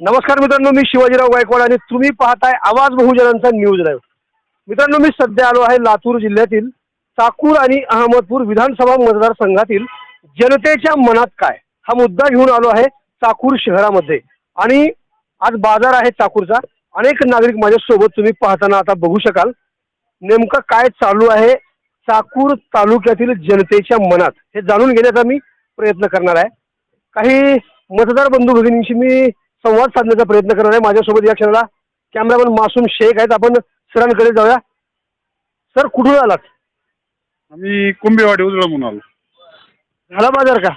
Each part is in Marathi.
नमस्कार मित्रांनो, मी शिवाजीराव गायकवाड आणि तुम्ही पाहताय आवाज बहुजनांचा न्यूज लाईव्ह. मित्रांनो, मी सध्या आलो आहे लातूर जिल्ह्यातील चाकूर आणि अहमदपूर विधानसभा मतदारसंघातील जनतेच्या मनात काय हा मुद्दा घेऊन आलो आहे चाकूर शहरामध्ये. आणि आज बाजार आहे चाकूरचा. अनेक नागरिक माझ्यासोबत तुम्ही पाहताना आता बघू शकाल नेमकं काय चालू आहे चाकूर तालुक्यातील जनतेच्या मनात, हे जाणून घेण्याचा मी प्रयत्न करणार आहे. काही मतदार बंधू भगिनींशी मी संवाद साधण्याचा प्रयत्न करणार आहे. माझ्यासोबत या क्षणाला कॅमेरामन मासूम शेख आहेत. आपण सरांकडे जाऊया. सर, कुठून आलात? आम्ही कुंभेवाडी उजळा म्हणून आलो. झाला बाजार का?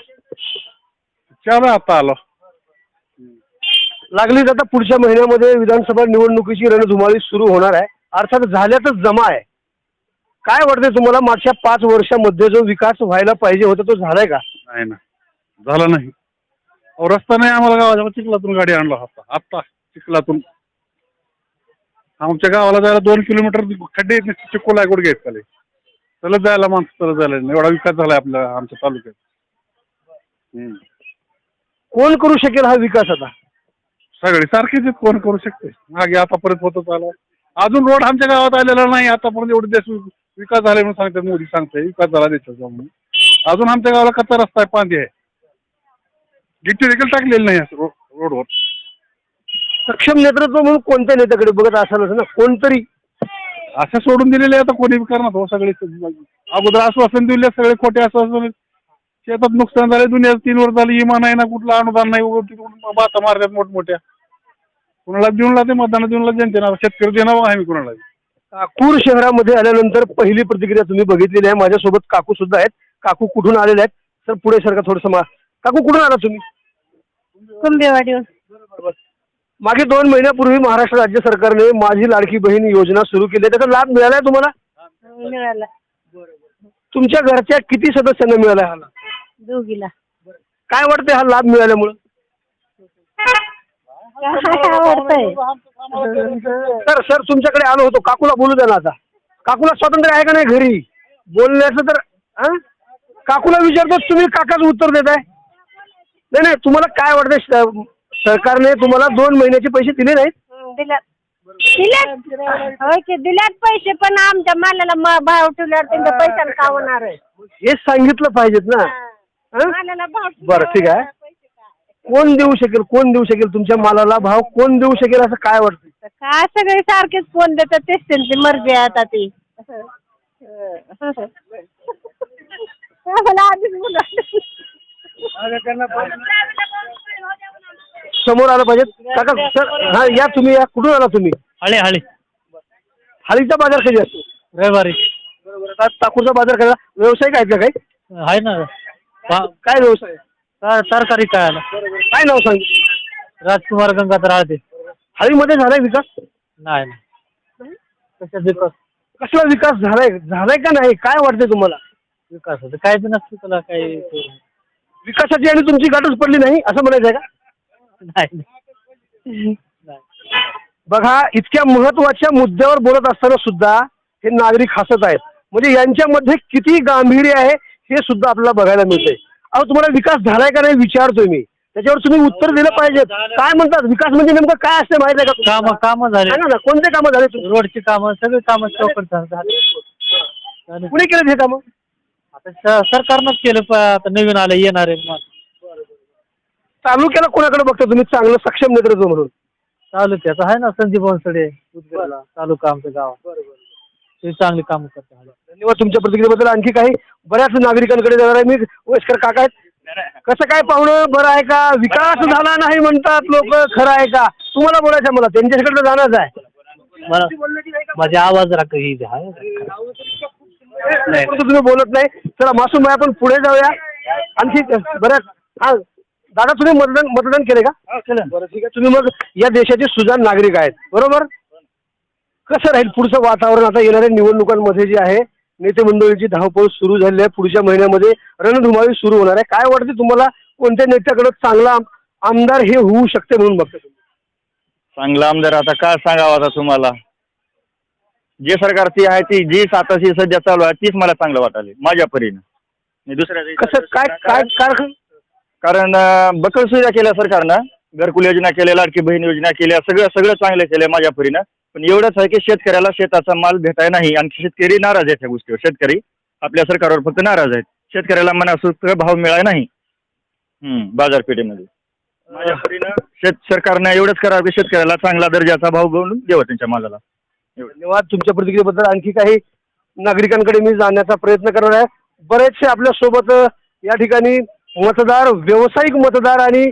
चला आता आलो. लागलीच आता पुढच्या महिन्यामध्ये विधानसभा निवडणुकीची रणधुमाळी सुरू होणार आहे. अर्थात झाल्यातच जमा आहे. काय वाटतंय तुम्हाला, मागच्या 5 वर्षामध्ये जो विकास व्हायला पाहिजे होता तो झालाय का? नाही ना, झाला नाही. अहो, रस्ता नाही आम्हाला गावाच्या. चिखलातून गाडी आणला होता आत्ता. चिखलातून आमच्या गावाला जायला 2 किलोमीटर खड्डे चिखल आहे. गुडघे आहेत खाली. चलत जायला माणसं चलत जायला. एवढा विकास झालाय आपल्या आमच्या तालुक्यात. कोण करू शकेल हा विकास? आता सगळे सारखेच आहेत. कोण करू शकते? मागे आतापर्यंत होतच आला. अजून रोड आमच्या गावात आलेला नाही. आतापर्यंत एवढे देश विकास झाले म्हणून सांगतात. मोदी सांगते विकास झाला देशाचा म्हणून. अजून आमच्या गावाला कच्चा रस्ता आहे, पांदी आहे. गिट्टी देखील टाकलेली नाही रोडवर. सक्षम नेतृत्व म्हणून कोणत्या नेत्याकडे बघत असालच ना, कोणतरी असं सोडून दिलेले आता कोणी करणार हो. सगळे अगोदर आश्वासन दिले, सगळे खोटे आश्वासन. शेतात नुकसान झाले. दुनिया 3 वर्ष झाली. इमान आहे ना, कुठलं अनुदान नाही. बाता मारतात मोठमोठ्या. कुणाला देऊन लाते मतदान देऊन ला जनतेना. शेतकरी देणार आहे मी कुणाला. चाकूर शहरामध्ये आल्यानंतर पहिली प्रतिक्रिया तुम्ही बघितलेली आहे. माझ्यासोबत काकू सुद्धा आहेत. काकू कुठून आलेले आहेत? सर, पुढे सरका थोडंसं. काकू, कुठून आला तुम्ही? कुंभेवाडीवर. मागे 2 महिन्यापूर्वी महाराष्ट्र राज्य सरकारने माझी लाडकी बहीण योजना सुरू केली. त्याचा लाभ मिळालाय तुम्हाला? मिळाला. तुमच्या घरच्या किती सदस्यांना मिळालाय हा लाभ? दोघीला. काय वाटतंय हा लाभ मिळाल्यामुळे? आवडतंय. सर तुमच्याकडे आलो होतो. काकूला बोलू द्या ना आता. काकूला स्वातंत्र्य आहे का नाही घरी बोलण्याचं? तर काकूला विचारतो, तुम्ही काकाच उत्तर देताय. नाही, तुम्हाला काय वाटतंय? सरकारने तुम्हाला 2 महिन्याचे पैसे दिले नाहीत? दिल्यात पैसे, पण आमच्या मालाला भाव ठेवल्यावर त्यांच्या पैशाला का होणार आहे? हेच सांगितलं पाहिजेत ना. मालाला भाव. बरं, ठीक आहे. कोण देऊ शकेल तुमच्या मालाला भाव? कोण देऊ शकेल असं काय वाटतं? काय सगळे सारखेच फोन देतात. तेच त्यांची मर्जी आहे आता ती. समोर आलं पाहिजे. काका, सर, या तुम्ही. या कुठून आला तुम्ही? हालीचा बाजार कधी असतो? रविवारी. बरोबर. चाकूरचा बाजार करा. व्यवसाय काय का काही? आहे ना. काय व्यवसाय? तरकारी काय आला? काय नाव सांग? राजकुमार गंगाधर आळते. हालीमध्ये झालाय विकास? नाही कशा विकास? कसला विकास झालाय का नाही? काय वाटतंय तुम्हाला? विकास होतं काय बी नसतं त्याला काही. विकासाची आणि तुमची गाठच पडली नाही असं म्हणायचं आहे का? नाही. बघा, इतक्या महत्वाच्या मुद्द्यावर बोलत असताना सुद्धा हे नागरिक हसत आहेत. म्हणजे यांच्यामध्ये किती गांभीर्य आहे हे सुद्धा आपल्याला बघायला मिळतंय. अहो, तुम्हाला विकास झालाय का नाही विचारतोय मी. त्याच्यावर तुम्ही उत्तर दिलं पाहिजे. काय म्हणतात विकास म्हणजे नेमकं काय असते माहिती आहे का? कामं झाले ना. कोणते कामं झाले? रोडची कामं, सगळे कामं चौकट झाले. कुणी केलं हे कामं? आता सरकारनंच केलं. आता नवीन आलं येणार आहे. तालुक्याला कोणाकडे बघता तुम्ही चांगलं सक्षम नेतृत्व म्हणून? तालुक्याचं आहे ना, संदीप बनसोडे तालुका आमच्या गावात. ते चांगली कामं करतात. धन्यवाद तुमच्या प्रतिक्रियेबद्दल. आणखी काही बऱ्याच नागरिकांकडे जाणार आहे मी. वयस्कर काका आहेत. कसं काय पाहुणं, बरं आहे का? विकास झाला नाही म्हणतात लोक, खरं आहे का? तुम्हाला बोलायचं, मला त्यांच्याकडे जाणारच आहे. माझा आवाज राखी तुम्ही बोलत नाही. चला मासूम भाई, आपण पुढे जाऊया. आणखी बऱ्याच. दादा, तुम्ही मतदान केले का? बरं, ठीक आहे. तुम्ही मग या देशाचे सुजाण नागरिक आहेत, बरोबर? कसं राहील पुढचं वातावरण आता येणाऱ्या निवडणुकांमध्ये जे आहे? नेते मंडळीची धावपळ सुरू झाली आहे. पुढच्या महिन्यामध्ये रणधुमाळी सुरू होणार आहे. काय वाटते तुम्हाला, कोणत्या नेत्याकडे चांगला आमदार हे होऊ शकते म्हणून बघते? चांगला आमदार आता काय सांगावं आता तुम्हाला. जे सरकार ती आहे ती जी आताशी सध्या चालू आहे तीच मला चांगलं वाटायला माझ्या परीनं. दुसऱ्या कसं काय? कारण बकल सुविधा केल्या सरकारनं. घरकुल योजना केल्या, लाडकी बहीण योजना केल्या, सगळं चांगलं केलं माझ्या परीनं. पण एवढंच आहे की शेतकऱ्याला शेताचा माल भेटाय नाही आणि शेतकरी नाराज आहेत त्या गोष्टीवर. शेतकरी आपल्या सरकारवर फक्त नाराज आहेत. शेतकऱ्याला मनासुक्त भाव मिळाला नाही बाजारपेठेमध्ये. माझ्या परीनं सरकारनं एवढंच करावं की शेतकऱ्याला चांगला दर्जाचा भाव घेऊन द्यावा त्यांच्या मालाला. धन्यवाद तुमच्या प्रतिक्रियेबद्दल. आणखी काही नागरिकांकडे मी जाण्याचा प्रयत्न करणार आहे. बरेचसे आपल्या सोबत या ठिकाणी मतदार, व्यावसायिक मतदार आणि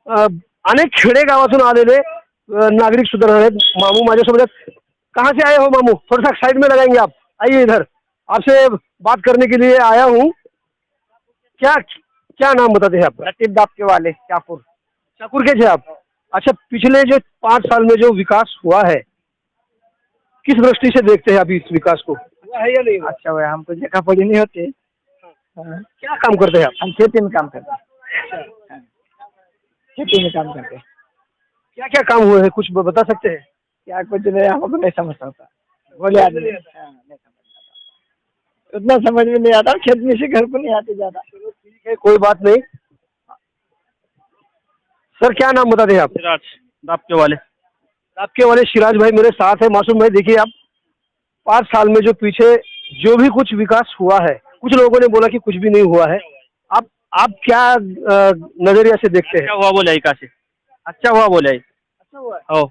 अनेक खेडेगावातून आलेले नागरिक सुद्धा आहेत. मामू माझ्यासोबत आहेत. कहाँ से आए हो मामू? थोड़ा सा साइड में लगाएंगे आप, आइए इधर, आपसे बात करने के लिए आया हूँ. क्या नाम बताते हैं आप? लतीफ दापके वाले शाहपुर। शाहपुर के थे आप? अच्छा, पिछले जो 5 साल में जो विकास हुआ है, किस दृष्टि से देखते हैं आप इस विकास को? हुआ है या नहीं हुआ? अच्छा हुआ, हमको जगह पड़ी नहीं होती। हाँ। क्या काम करते हैं आप? हम खेती में काम करते हैं। हाँ। खेती में काम करते हैं। क्या क्या काम हुए हैं, कुछ बता सकते हैं? क्या कुछ नहीं, हमको नहीं समझ आता, बोले आदमी। हाँ, नहीं समझ आता, उतना समझ में नहीं आता, खेत में से घर को नहीं आते ज्यादा। ठीक है, कोई बात नहीं. सर क्या नाम बताते हैं आप? सिराज दापके वाले. आपके वाले सिराज भाई मेरे साथ है. मासूम भाई देखिए, आप 5 साल में जो पीछे जो भी कुछ विकास हुआ है, कुछ लोगों ने बोला कि कुछ भी नहीं हुआ है. आप क्या नजरिया से देखते हैं? अच्छा हुआ बोले का से, अच्छा हुआ बोले. अच्छा हुआ. हो,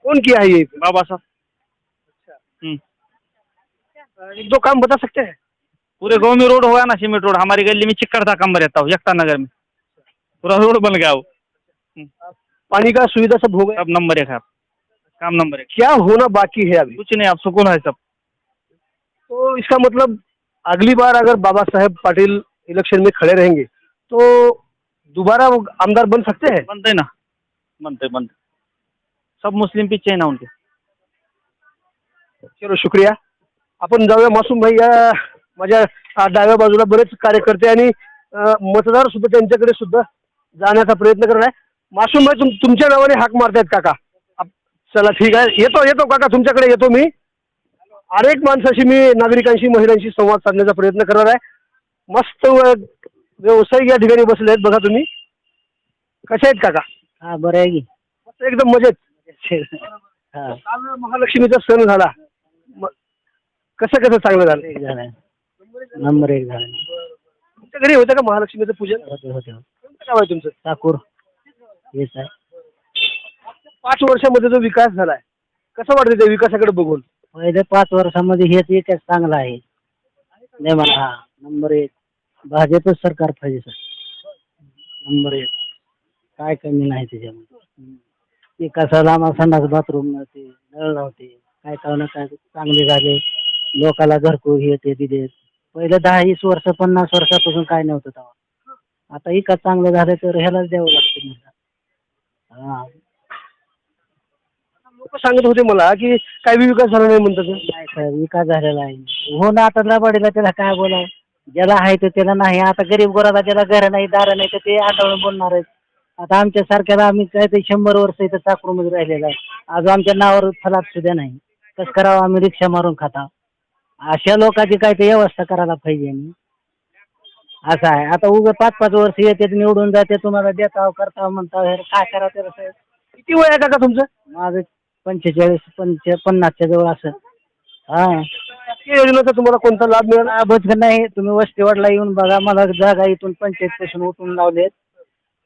कौन किया है ये? बाबा साहब. एक दो काम बता सकते हैं? पूरे गांव में रोड हुआ ना, सीमेंट रोड. हमारी गली में चिक्कड़ था, कम रहता हूँ एकता नगर में, पूरा रोड बन गया वो. पानी का सुविधा सब हो गया? सब नंबर 1 है, काम नंबर 1. क्या होना बाकी है अभी? कुछ नहीं, आप सुकून है सब. तो इसका मतलब अगली बार अगर बाबा साहेब पाटिल इलेक्शन में खड़े रहेंगे तो दोबारा वो आमदार बन सकते हैं? बनते ना, बनते. सब मुस्लिम पीछे है ना उनके. चलो शुक्रिया. आपण जाऊया मासूम भाई. या माझ्या डाव्या बाजूला बरेच कार्यकर्ते आणि मतदार सुद्धा त्यांच्याकडे सुद्धा जाण्याचा प्रयत्न करणार आहे. मासूम भाई तुमच्या नावाने हाक मारतायत काका. चला ठीक आहे, येतो काका, तुमच्याकडे येतो मी. अनेक माणसाशी मी, नागरिकांशी, महिलांशी संवाद साधण्याचा प्रयत्न करणार आहे. मस्त व्यावसायिक या ठिकाणी बसले आहेत बघा तुम्ही. कसे आहेत काका? हाँ बरं आहे की. मस्त एकदम मजेत. हाँ, काल महालक्ष्मीचा सण झाला, कसं चांगलं झालं? एक झालं, नंबर 1 झालं. तुमच्या घरी होतं का महालक्ष्मीचं पूजन? होते. कोणतं गाव आहे तुमचं? ठाकूर हेच आहे. 5 वर्षामध्ये जो विकास झालाय, कसं वाटतं त्या विकासाकडे बघून? पहिले 5 वर्षामध्ये हेच एकच चांगला आहे. नाही म्हणा, हा नंबर 1 भाजपच सरकार पाहिजे सर. नंबर 1 काय कमी नाही त्याच्यामध्ये. विकासाला आम्हाला संडास बाथरूम नव्हते, नळ नव्हते, काय काय चांगले झाले. लोकाला घरकुल हे ते दिले. पहिले 10-20 वर्ष 50 वर्षापासून काय नव्हतं तेव्हा. आता विकास चांगलं झालं तर ह्यालाच द्यावं लागतं. हा, लोक सांगत होते मला की काही बी विकास झाला नाही म्हणतात. नाही सर, विकास झालेला आहे. हो ना, आता लबाडीला त्याला काय बोलावं. ज्याला आहे तर त्याला नाही. आता गरीब गोराला ज्याला घर नाही, दार नाही, तर ते आठवण बोलणार आहेत. आता आमच्या सारख्याला आम्ही काय ते 100 वर्ष इथं चाकरूमध्ये राहिलेला आहे. आज आमच्या नावावर फलाट सुद्धा नाही. कसं करावं, आम्ही रिक्षा मारून खाता. अशा लोकांची काय ते व्यवस्था करायला पाहिजे. असं आहे. आता उगा 5-5 वर्ष येते, निवडून जाते, तुम्हाला देता करता म्हणता, काय करावं त्याला साहेब. किती वय आहे काका तुमचं? माझं 45-50च्या जवळ असं. हा, या योजनेचा तुम्हाला कोणता लाभ मिळाला? बचत नाही. तुम्ही वस्तीवाडला येऊन बघा. मला जागा इथून पंचायतपासून उठून लावलेत,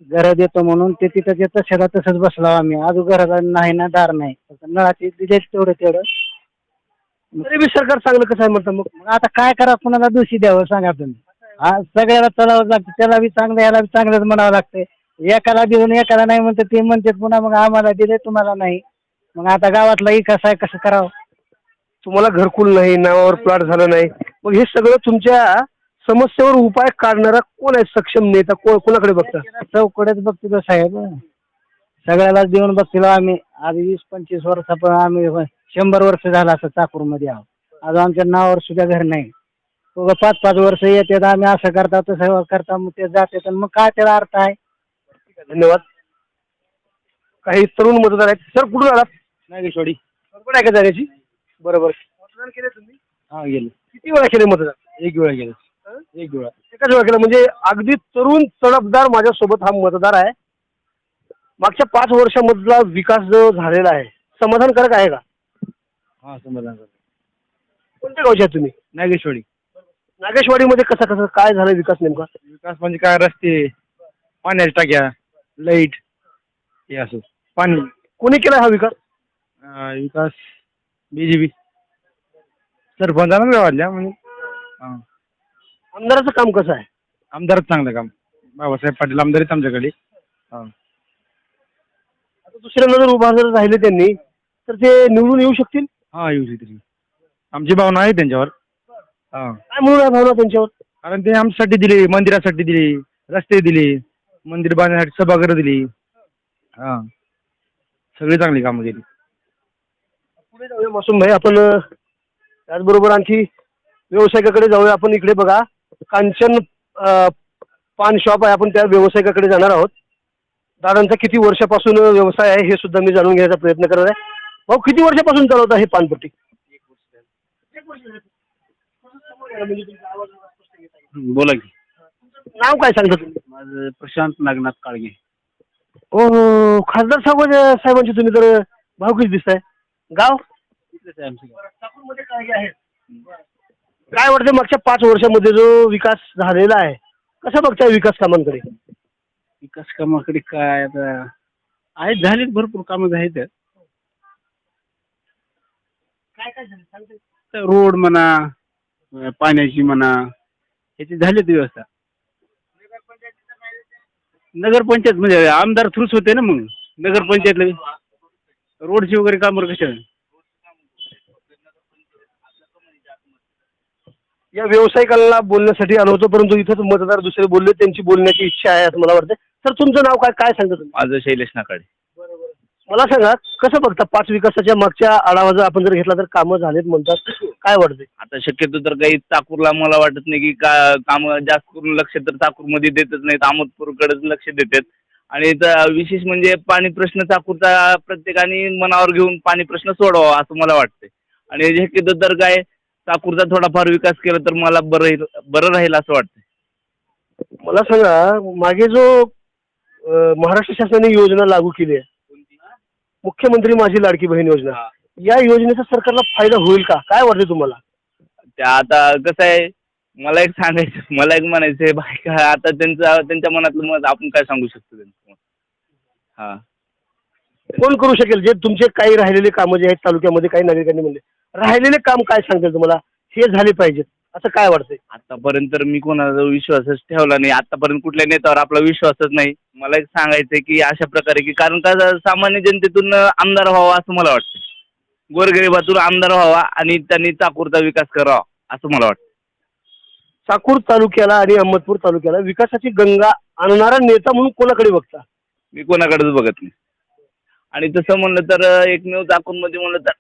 घर देतो म्हणून. ते तिथं तशाला तसंच बसलाव आम्ही. अजून घराला नाही ना, दार नाही. नळाची दिले तेवढं. तरी बी सरकार चांगलं कसं आहे म्हणतात. मग आता काय करा, कुणाला दोषी द्यावं सांगा तुम्ही. हा, सगळ्याला चलावं लागतं. त्याला बी चांगलं, याला बी चांगलंच म्हणावं लागतंय. एकाला देऊन एकाला नाही म्हणते, ते म्हणतात पुन्हा मग आम्हाला दिले तुम्हाला नाही. मग आता गावातला विकास आहे, कसं करावं. तुम्हाला घरकुल नाही, नावावर प्लॉट झालं नाही, मग हे सगळं तुमच्या समस्येवर उपाय काढणारा कोण आहे? सक्षम नेता कोणाकडे बघता? चौकडेच बघतील साहेब. सगळ्यालाच देऊन बघतील आम्ही. आधी 20-25 वर्षापर्यंत आम्ही 100 वर्ष झालं असं चाकूरमध्ये आहोत. आज आमच्या नावावर सुद्धा घर नाही. 5-5 वर्ष येतात, आम्ही असं करता तसं करता, मग ते जाते. मग काय त्याला अर्थ आहे? धन्यवाद. काही तरुण मतदार आहेत. सर कुठून आलात? नागेशवाडी. बरोबर आहे का जाण्याची? बरोबर. मतदान केलं तुम्ही? हा, गेलो. किती वेळा केले मतदान? 1 वेळा गेलो. 1 वेळा. एकाच वेळा केलं म्हणजे अगदी तरुण तडफदार माझ्यासोबत हा मतदार आहे. मागच्या 5 वर्षामधला विकास जो झालेला आहे समाधानकारक आहे का? हा समाधान. कोणत्या गावचे आहेत तुम्ही? नागेशवाडी. नागेशवाडीमध्ये कसं काय झालं विकास नेमका? विकास म्हणजे काय, रस्ते, पाण्याच्या टाक्या, लाईट, हे असं पाणी. कोणी केला हा विकास? विकास BJP सरपंचानं वाढल्या म्हणजे. आमदाराचं काम कसं आहे? आमदारच चांगलं काम. बाबासाहेब पाटील आमदार आहेत आमच्याकडे. आता दुसऱ्यांदा जर उभा जर राहिले त्यांनी तर ते निवडून येऊ शकतील? हा, येऊ शकते. आमची भावना आहे त्यांच्यावर. हा, काय म्हणून आहे भावना त्यांच्यावर? कारण ते आमच्यासाठी दिले, मंदिरासाठी दिले, रस्ते दिले, मंदिर बांधण्यासाठी सभागृह दिली. हा, सगळी चांगली कामं केली. पुढे जाऊया मासूम भाई, आपण त्याचबरोबर आणखी व्यावसायिकाकडे जाऊया. आपण इकडे बघा, कांचन पान शॉप आहे. आपण त्या व्यावसायिकाकडे जाणार आहोत. दादांचा किती वर्षापासून व्यवसाय आहे हे सुद्धा मी जाणून घ्यायचा प्रयत्न करत आहे. भाऊ, किती वर्षापासून चालवता हे पानपट्टी? बोला की. नाव काय सांगता तुम्ही? माझं प्रशांत नागनाथ काळगे. हो, खासदार साहेबांचे तुम्ही तर भावकीच दिसताय. गाव चाकूरमध्ये काळगे आहेत. काय वाटतं मागच्या 5 वर्षामध्ये जो विकास झालेला आहे कसा बघताय विकास कामांकडे? विकास कामाकडे काय आता आहेत, झालेत भरपूर कामं झालीत. काय काय झालं सांगते? रोड म्हणा, पाण्याची म्हणा, याची झालीत व्यवस्था. नगरपंचायत म्हणजे आमदार थ्रूच होते ना, मग नगरपंचायतला रोडची वगैरे कामं कशा. या व्यावसायिकांना बोलण्यासाठी आलो होतो, परंतु इथंच मतदार दुसरे बोलले. त्यांची बोलण्याची इच्छा आहे असं मला वाटतं. सर, तुमचं नाव काय काय सांगता तुम्ही? माझं शैलेश नाकाडे. मला सांगा, कसं बघता 5 विकासाच्या मागच्या आढावा जर आपण जर घेतला तर कामं झालेत म्हणतात, काय वाटते? आता शक्यतो तर काही चाकूरला मला वाटत नाही की कामं जास्त करून लक्ष तर चाकूरमध्ये देतच नाहीत, अहमदपूरकडेच लक्ष देतात. आणि विशेष म्हणजे पाणी प्रश्न चाकूरचा प्रत्येकाने मनावर घेऊन पाणी प्रश्न सोडवा असं मला वाटतंय. आणि शक्यतो तर काय चाकूरचा थोडाफार विकास केला तर मला बरं राहील असं वाटतंय. मला सांगा, मागे जो महाराष्ट्र शासनाने योजना लागू केली आहे, मुख्यमंत्री माझी लाडकी बहीण योजना, या योजनेचा सरकारला फायदा होईल का? काय वाटते तुम्हाला? त्या आता कसं आहे, मला एक म्हणायचं आहे, बायका आता त्यांच्या मनातलं मत आपण काय सांगू शकतो त्यांचं मत. हा, कोण करू शकेल? जे तुमचे काही राहिलेले कामं जे आहेत तालुक्यामध्ये, काही नागरिकांनी म्हणले राहिलेले काम काय सांगतील तुम्हाला हे झाले पाहिजेत असं काय वाटतंय? आतापर्यंत तर मी कोणाचा विश्वासच ठेवला नाही. आतापर्यंत कुठल्या नेत्यावर आपला विश्वासच नाही. मला एक सांगायचंय की अशा प्रकारे की कारण का सामान्य जनतेतून आमदार व्हावा असं मला वाटतं. गोरगरिबातून आमदार व्हावा आणि त्यांनी चाकूरचा विकास करावा असं मला वाटतं. चाकूर तालुक्याला आणि अहमदपूर तालुक्याला विकासाची गंगा आणणारा नेता म्हणून कोणाकडे बघता? मी कोणाकडेच बघत नाही. आणि तसं म्हणलं तर एकमेव चाकूरमध्ये म्हणलं तर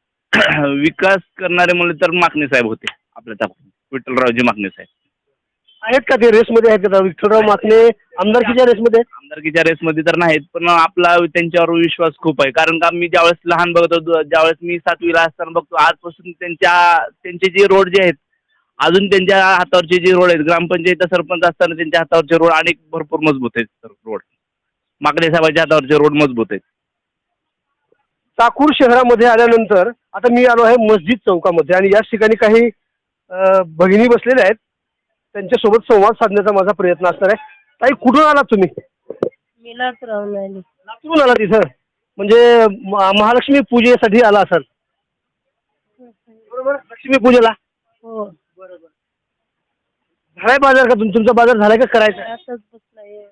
विकास करणारे म्हणलं तर माकणे साहेब होते आपल्या चाकूर, विठ्ठलरावजी माकणे साहेब. आहेत का ते रेसमध्ये? आहेत का विठ्ठलराव माकणे आमदारकीच्या रेसमध्ये? आमदारकीच्या रेसमध्ये तर नाहीत, पण आपला त्यांच्यावर विश्वास खूप आहे. कारण का मी ज्यावेळेस लहान बघत होतो, ज्यावेळेस मी 7वीला असताना बघतो, आजपासून त्यांचे जे रोड जे आहेत, अजून त्यांच्या हातावरचे जे रोड आहेत, ग्रामपंचायत सरपंच असताना त्यांच्या हातावरचे रोड आणि भरपूर मजबूत आहेत. रोड माकणे साहेबांच्या हातावरचे रोड मजबूत आहेत. चाकूर शहरामध्ये आल्यानंतर आता मी आलो आहे मस्जिद चौकामध्ये आणि याच ठिकाणी काही भगिनी बसलेल्या आहेत. त्यांच्यासोबत संवाद साधण्याचा माझा प्रयत्न असणार आहे. ताई, कुठून आलात तुम्ही? मी लातूरहून आली. लातूरून आला तिथं म्हणजे महालक्ष्मी पूजेसाठी आला असाल बरोबर? लक्ष्मी पूजेला हो, बरोबर. झालाय बाजार का तुमचा बाजार झालाय का करायचा? आताच बसलाय.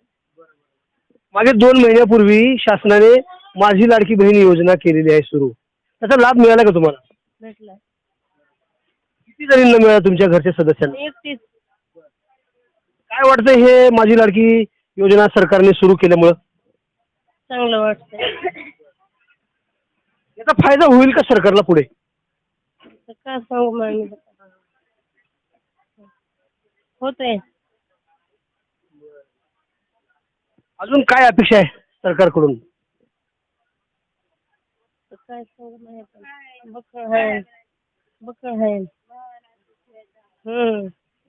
मागे 2 महिन्यापूर्वी शासनाने माझी लाडकी बहीण योजना केलेली आहे सुरू. त्याचा लाभ मिळाला का तुम्हाला? भेटलाय. किती जणींना मिळाला तुमच्या घरच्या सदस्यांना? 31. काय वाटतं हे माझी लाडकी योजना सरकारने सुरू केल्यामुळं? चांगलं वाटतंय. याचा फायदा होईल का सरकारला पुढे? तर काय सांगू मामी, होतंय. अजून काय अपेक्षा आहे सरकारकडून? तर काय सांगू नाही पण बकळ आहे.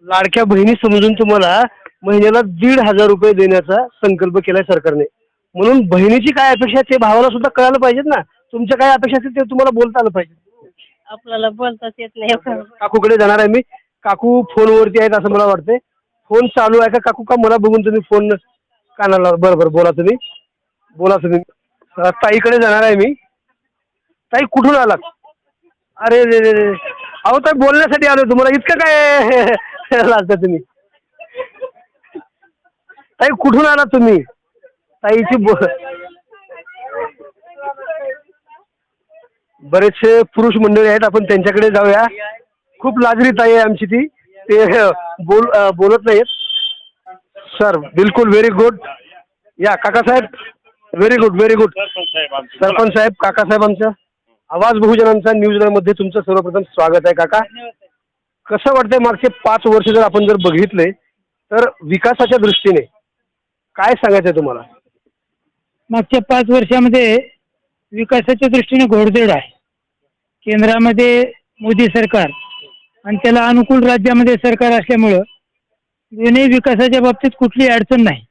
लाडक्या बहिणी समजून तुम्हाला महिन्याला 1,500 रुपये देण्याचा संकल्प केलाय सरकारने. म्हणून बहिणीची काय अपेक्षा आहे ते भावाला सुद्धा कळायला पाहिजेत ना. तुमच्या काय अपेक्षा असतील ते तुम्हाला बोलता आलं पाहिजे. आपल्याला बोलताच येत नाही. काकूकडे जाणार आहे मी. काकू फोनवरती आहेत असं मला वाटतंय. फोन चालू आहे का काकू, का मला बघून तुम्ही फोन कानाला? बरं बरं, बोला तुम्ही, बोला तुम्ही. ताईकडे जाणार आहे मी. ताई कुठून आलात? अरे रे रे रे, अहो ताई बोलण्यासाठी आलो तुम्हाला, इतकं काय लागतं तुम्ही? ताई कुठून आलात तुम्ही? ताईची बरेचसे पुरुष मंडळी आहेत, आपण त्यांच्याकडे जाऊया. खूप लाजरी ताई आहे आमची ती, ते बोलत नाहीत. सर बिलकुल व्हेरी गुड. या Kakasaheb, very good very good. Sarpanch साहेब, काकासाहेब आमच्या आवाज बहुजनांचा न्यूज मध्ये तुमचं सर्वप्रथम स्वागत आहे. काका, कसं वाटतंय मागचे 5 वर्ष जर आपण बघितले तर विकासाच्या दृष्टीने काय सांगायचं तुम्हाला? मागच्या 5 वर्षामध्ये विकासाच्या दृष्टीने घोडदौड आहे. केंद्रामध्ये मोदी सरकार आणि त्याला अनुकूल राज्यामध्ये सरकार असल्यामुळं दोन्ही विकासाच्या बाबतीत कुठलीही अडचण नाही.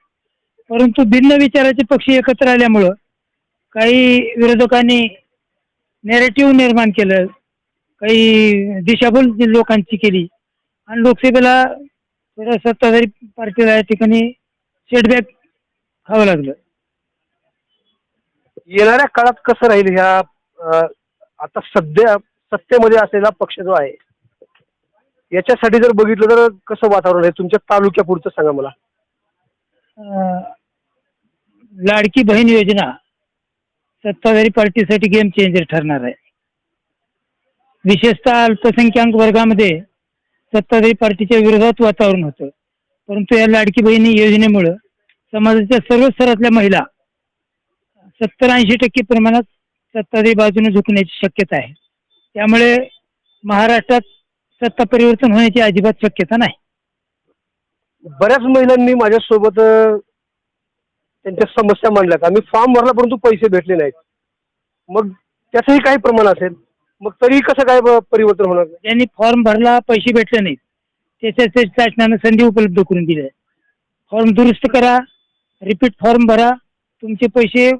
परंतु भिन्न विचाराचे पक्ष एकत्र आल्यामुळं काही विरोधकांनी नॅरेटिव्ह निर्माण केलं, काही दिशाभूल लोकांची केली आणि लोकसभेला थोडं सत्ताधारी पार्टीला या ठिकाणी सेटबॅक खावं लागलं. येणाऱ्या काळात कसं राहील ह्या आता सध्या सत्तेमध्ये असलेला पक्ष जो आहे याच्यासाठी जर बघितलं तर कसं वातावरण आहे तुमच्या तालुक्यापुरतं सांगा मला. लाडकी बहीण योजना सत्ताधारी पार्टीसाठी गेम चेंजर ठरणार आहे. विशेषतः अल्पसंख्याक वर्गामध्ये सत्ताधारी पार्टीच्या विरोधात वातावरण होतं, परंतु या लाडकी बहिणी योजनेमुळं समाजाच्या सर्व स्तरातल्या महिला 70-80% प्रमाणात सत्ताधारी बाजूने झुकण्याची शक्यता आहे. त्यामुळे महाराष्ट्रात सत्ता परिवर्तन होण्याची अजिबात शक्यता नाही. बऱ्याच महिलांनी माझ्यासोबत त्यांच्या समस्या मांडल्यात. आम्ही फॉर्म भरला परंतु पैसे भेटले नाहीत. मग त्याचंही काही प्रमाण असेल, मग तरी कसं काय परिवर्तन होणार? ज्यांनी फॉर्म भरला पैसे भेटले नाहीत त्याच्या शासनानं संधी उपलब्ध करून दिली आहे. फॉर्म दुरुस्त करा, रिपीट फॉर्म भरा, तुमचे पैसे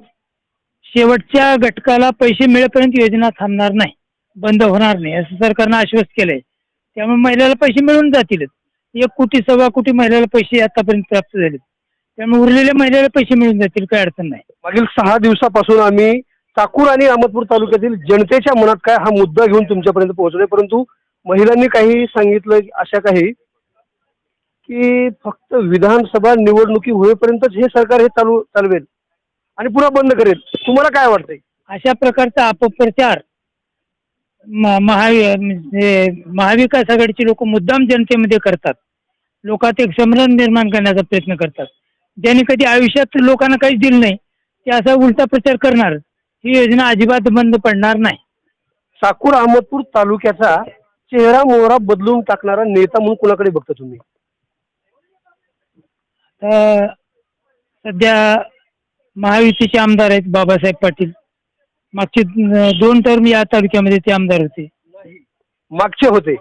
शेवटच्या घटकाला पैसे मिळेपर्यंत योजना थांबणार नाही, बंद होणार नाही असं सरकारनं आश्वस्त केलंय. त्यामुळे महिलाला पैसे मिळून जातीलच. 1 कोटी 1.25 कोटी महिलाला पैसे आतापर्यंत प्राप्त झाले, त्यामुळे उरलेल्या महिलाला पैसे मिळून जातील, काही अडचण नाही. मागील 6 दिवसापासून आम्ही चाकूर आणि अहमदपूर तालुक्यातील जनतेच्या मनात काय हा मुद्दा घेऊन तुमच्यापर्यंत पोहोचलोय, परंतु महिलांनी काही सांगितलं अशा काही की फक्त विधानसभा निवडणुकी होईपर्यंतच हे सरकार हे चालवेल आणि पुन्हा बंद करेल. तुम्हाला काय वाटतंय? अशा प्रकारचा अपप्रचार महाविकास आघाडीचे लोक मुद्दाम जनतेमध्ये करतात. लोकात एक संभ्रम निर्माण करण्याचा प्रयत्न करतात. ज्यांनी कधी आयुष्यात लोकांना काहीच दिलं नाही ते असा उलटा प्रचार करणार. ही योजना अजिबात बंद पडणार नाही. चाकूर अहमदपूर तालुक्याचा चेहरा मोहरा बदलून टाकणारा नेता म्हणून कुणाकडे बघता तुम्ही? सध्या महायुतीचे आमदार आहेत बाबासाहेब पाटील. मागचे 2 टर्म या तालुक्यामध्ये ते आमदार होते. मागचे होते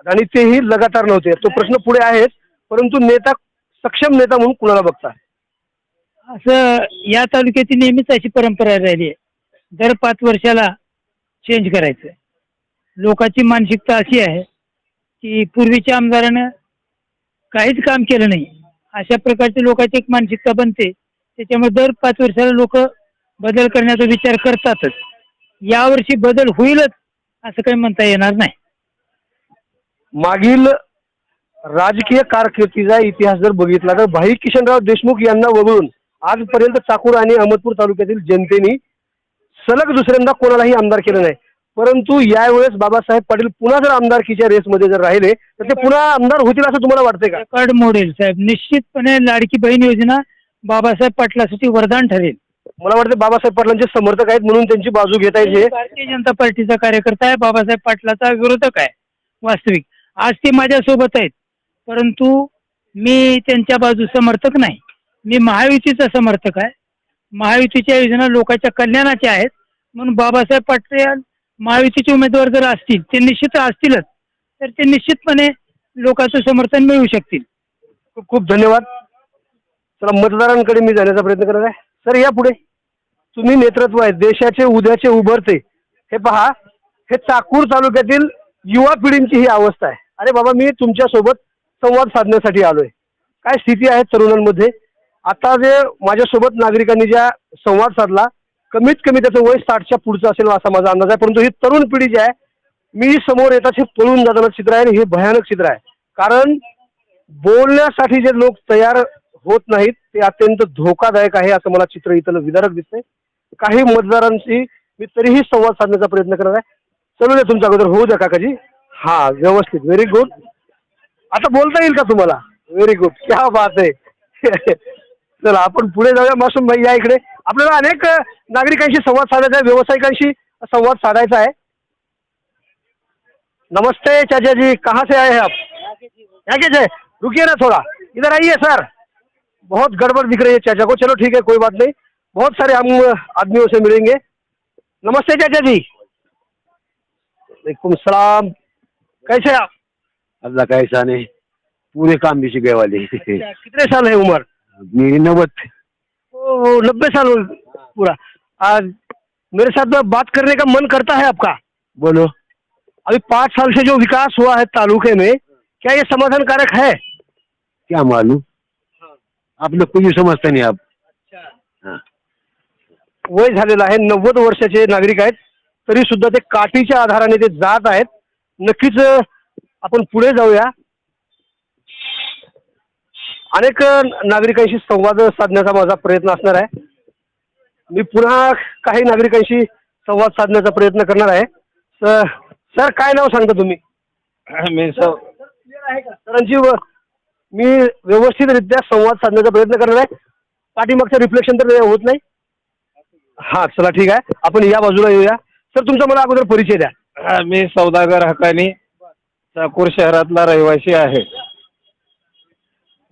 आणि तेही लगातार नव्हते. तो प्रश्न पुढे आहेच, परंतु नेता, सक्षम नेता म्हणून कुणाला बघता? असं या तालुक्याची नेहमीच अशी परंपरा राहिली आहे, दर 5 वर्षाला चेंज करायचं. लोकांची मानसिकता अशी आहे की पूर्वीच्या आमदारानं काहीच काम केलं नाही, अशा प्रकारची लोकांची एक मानसिकता बनते. त्याच्यामुळे दर 5 वर्षाला लोक बदल करण्याचा विचार करतातच. यावर्षी बदल होईलच असं काही म्हणता येणार नाही. मागील राजकीय कारकिर्दीचा इतिहास जर बघितला तर भाई किशनराव देशमुख यांना वगळून आजपर्यंत चाकूर आणि अहमदपूर तालुक्यातील जनतेने सलग दुसऱ्यांदा कोणालाही आमदार केलं नाही. परंतु यावेळेस बाबासाहेब पाटील पुन्हा जर आमदारकीच्या रेसमध्ये जर राहिले तर ते पुन्हा आमदार होतील असं तुम्हाला वाटतंय का? रेकॉर्ड मोडेल साहेब. निश्चितपणे लाडकी बहीण योजना बाबासाहेब पाटलासाठी वरदान ठरेल. मला वाटतं बाबासाहेब पाटलांचे समर्थक आहेत म्हणून त्यांची बाजू घेता येते. भारतीय जनता पार्टीचा कार्यकर्ता आहे, बाबासाहेब पाटलाचा विरोधक आहे वास्तविक. आज ते माझ्यासोबत आहेत, परंतु मी त्यांच्या बाजू समर्थक नाही. मी महायुतीचा समर्थक आहे. महायुतीच्या योजना लोकांच्या कल्याणाच्या आहेत, म्हणून बाबासाहेब पाटील महायुतीचे उमेदवार जर असतील, ते निश्चित असतीलच, तर ते निश्चितपणे लोकांचं समर्थन मिळवू शकतील. खूप खूप धन्यवाद. चला मतदारांकडे मी जाण्याचा प्रयत्न करत आहे. सर या पुढे. तुम्ही नेतृत्व आहे, देशाचे उद्याचे उभरते. हे पहा, हे चाकूर तालुक्यातील युवा पिढींची ही अवस्था आहे. अरे बाबा, मी तुमच्यासोबत संवाद साधण्यासाठी आलोय. काय स्थिती आहे तरुणांमध्ये? आता जे माझ्यासोबत नागरिकांनी ज्या संवाद साधला, कमीत कमी त्याचं वय 60च्या पुढचं असेल असा माझा अंदाज आहे. परंतु ही तरुण पिढी जी आहे, मी समोर येतात हे पळून जाताना चित्र आहे आणि हे भयानक चित्र आहे. कारण बोलण्यासाठी जे लोक तयार होत नाहीत ते अत्यंत धोकादायक आहे असं मला चित्र इथलं विदारक दिसतंय. काही मतदारांशी मी तरीही संवाद साधण्याचा प्रयत्न करत आहे. चलू द्या, तुमच्या अगोदर होऊ द्या काकाजी. हा, व्यवस्थित, व्हेरी गुड. आता बोलता येईल का तुम्हाला? व्हेरी गुड, क्या बात आहे. चला आपण पुढे जाऊया. मासूम भाई या इकडे. आपल्याला अनेक नागरिकांशी संवाद साधायचा आहे, व्यावसायिकांशी संवाद साधायचा आहे. नमस्ते चाचा जी, कहाँ से आए हैं आप? क्या है? रुकिए ना थोड़ा, इधर आइए सर. बहुत गड़बड़ दिख रही है चाचा को. चलो ठीक है, कोई बात नहीं, बहुत सारे हम आदमियों से मिलेंगे. नमस्ते चाचा जी. वालेकुम सलाम. कैसे आप? अल्लाह का एहसान है, पूरे काम भी गए वाले. कितने साल है उम्र? मेरी 90. 90 साल पूरा. आज मेरे साथ में बात करने का मन करता है आपका? बोलो. अभी 5 साल से जो विकास हुआ है तालुके में, क्या ये समाधानकारक है? क्या मालूम, आप लोग कुछ समजता नहीं आप. हाँ. वय झालेलं आहे, 90 वर्षाचे नागरिक आहेत, तरी सुद्धा ते काठीच्या आधाराने ते जात आहेत. नक्कीच आपण पुढे जाऊया. अनेक नागरिकांशी संवाद साधण्याचा माझा प्रयत्न असणार आहे. मी पुन्हा काही नागरिकांशी संवाद साधण्याचा प्रयत्न करणार आहे. सर काय नाव सांगता तुम्ही? मी सरांची मी व्यवस्थितरित्या संवाद साधण्याचा प्रयत्न करणार आहे. पाठीमागचं रिफ्लेक्शन तर होत नाही. हा चला ठीक आहे, आपण या बाजूला येऊया. सर तुमचा मला अगोदर परिचय द्या. मी सौदागर हकानी, चाकूर शहरातला रहिवासी आहे.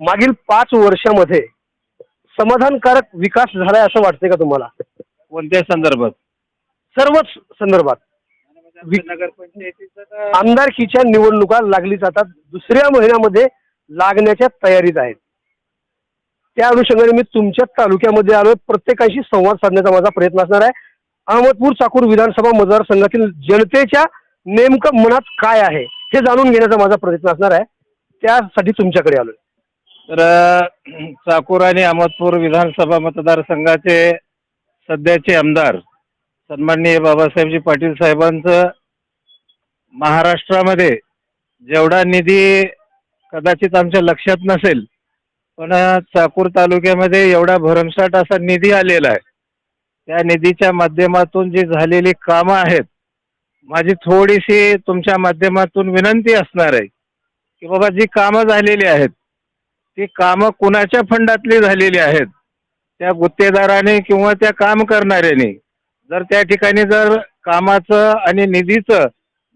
मागील 5 वर्षामध्ये समाधानकारक विकास झालाय असं वाटतंय का तुम्हाला? कोणत्या संदर्भात? सर्वच संदर्भात. आमदारकीच्या निवडणुका लागली जातात, दुसऱ्या महिन्यामध्ये लागण्याच्या तयारीत आहेत. त्या अनुषंगाने मी तुमच्या तालुक्यामध्ये आलोय. प्रत्येकाशी संवाद साधण्याचा माझा प्रयत्न असणार आहे. अहमदपूर चाकूर विधानसभा मतदारसंघातील जनतेच्या नेमकं मनात काय आहे हे जाणून घेण्याचा माझा प्रयत्न असणार आहे. त्यासाठी तुमच्याकडे आलोय. तर चाकूर आणि अहमदपूर विधानसभा मतदारसंघाचे सध्याचे आमदार सन्माननीय बाबासाहेबजी पाटील साहेबांचं महाराष्ट्रामध्ये जेवढा निधी कदाचित आमच्या लक्षात नसेल, पण चाकूर तालुक्यामध्ये एवढा भरमसाठ असा निधी आलेला आहे. त्या निधीच्या माध्यमातून जी झालेली कामं आहेत, माझी थोडीशी तुमच्या माध्यमातून विनंती असणार आहे की बाबा जी कामं झालेली आहेत ती कामं कुणाच्या फंडातली झालेली आहेत, त्या गुत्तेदाराने किंवा त्या काम करणाऱ्याने जर त्या ठिकाणी जर कामाचं आणि निधीचं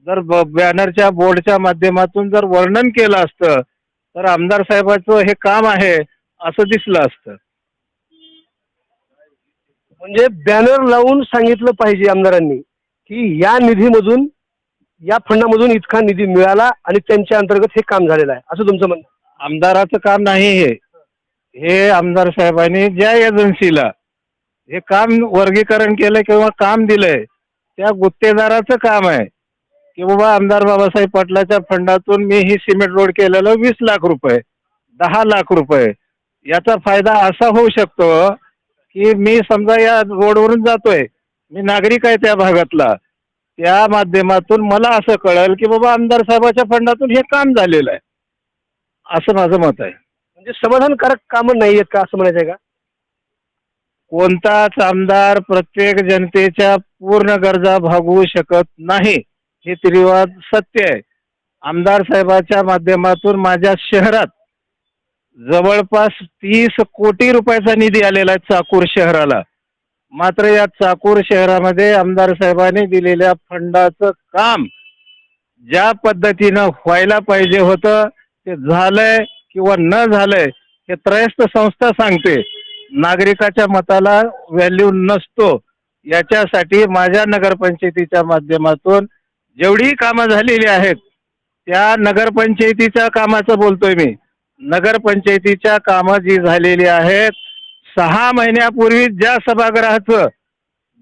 जर बॅनरच्या बोर्डच्या माध्यमातून जर वर्णन केलं असतं तर आमदार साहेबाचं हे काम आहे असं दिसलं असतं. म्हणजे बॅनर लावून सांगितलं पाहिजे आमदारांनी की या निधीमधून, या फंडामधून इतका निधी मिळाला आणि त्यांच्या अंतर्गत हे काम झालेलं आहे असं तुमचं म्हणणं? आमदाराचं काम नाही हे आमदार साहेबांनी ज्या एजन्सीला हे काम वर्गीकरण केलं किंवा काम दिलंय त्या गुत्तेदाराचं काम आहे की बाबा आमदार बाबासाहेब पाटलाच्या फंडातून मी ही सिमेंट रोड केलेलं 20 लाख रुपये, 10 लाख रुपये. याचा फायदा असा होऊ शकतो की मी समजा या रोडवरून जातोय, मी नागरिक आहे त्या भागातला, त्या माध्यमातून मला असं कळेल की बाबा आमदार साहेबाच्या फंडातून हे काम झालेलं आहे, असं माझं मत आहे. म्हणजे समाधानकारक कामं नाही आहेत का असं म्हणायचं आहे का? कोणताच आमदार प्रत्येक जनतेच्या पूर्ण गरजा भागवू शकत नाही, हे त्रिवाद सत्य आहे. आमदार साहेबाच्या माध्यमातून माझ्या शहरात जवळपास 30 कोटी रुपयाचा निधी आलेला आहे चाकूर शहराला. मात्र या चाकूर शहरामध्ये आमदार साहेबांनी दिलेल्या फंडाचं काम ज्या पद्धतीनं व्हायला पाहिजे होतं ते झालंय किंवा न झालंय हे त्रयस्थ संस्था सांगते. नागरिकाच्या मताला व्हॅल्यू नसतो. याच्यासाठी माझ्या नगरपंचायतीच्या माध्यमातून जेवढी कामं झालेली आहेत त्या नगरपंचायतीच्या कामाचं बोलतोय मी. नगरपंचायतीच्या कामं जी झालेली आहेत 6 महिन्यापूर्वी ज्या सभागृहाचं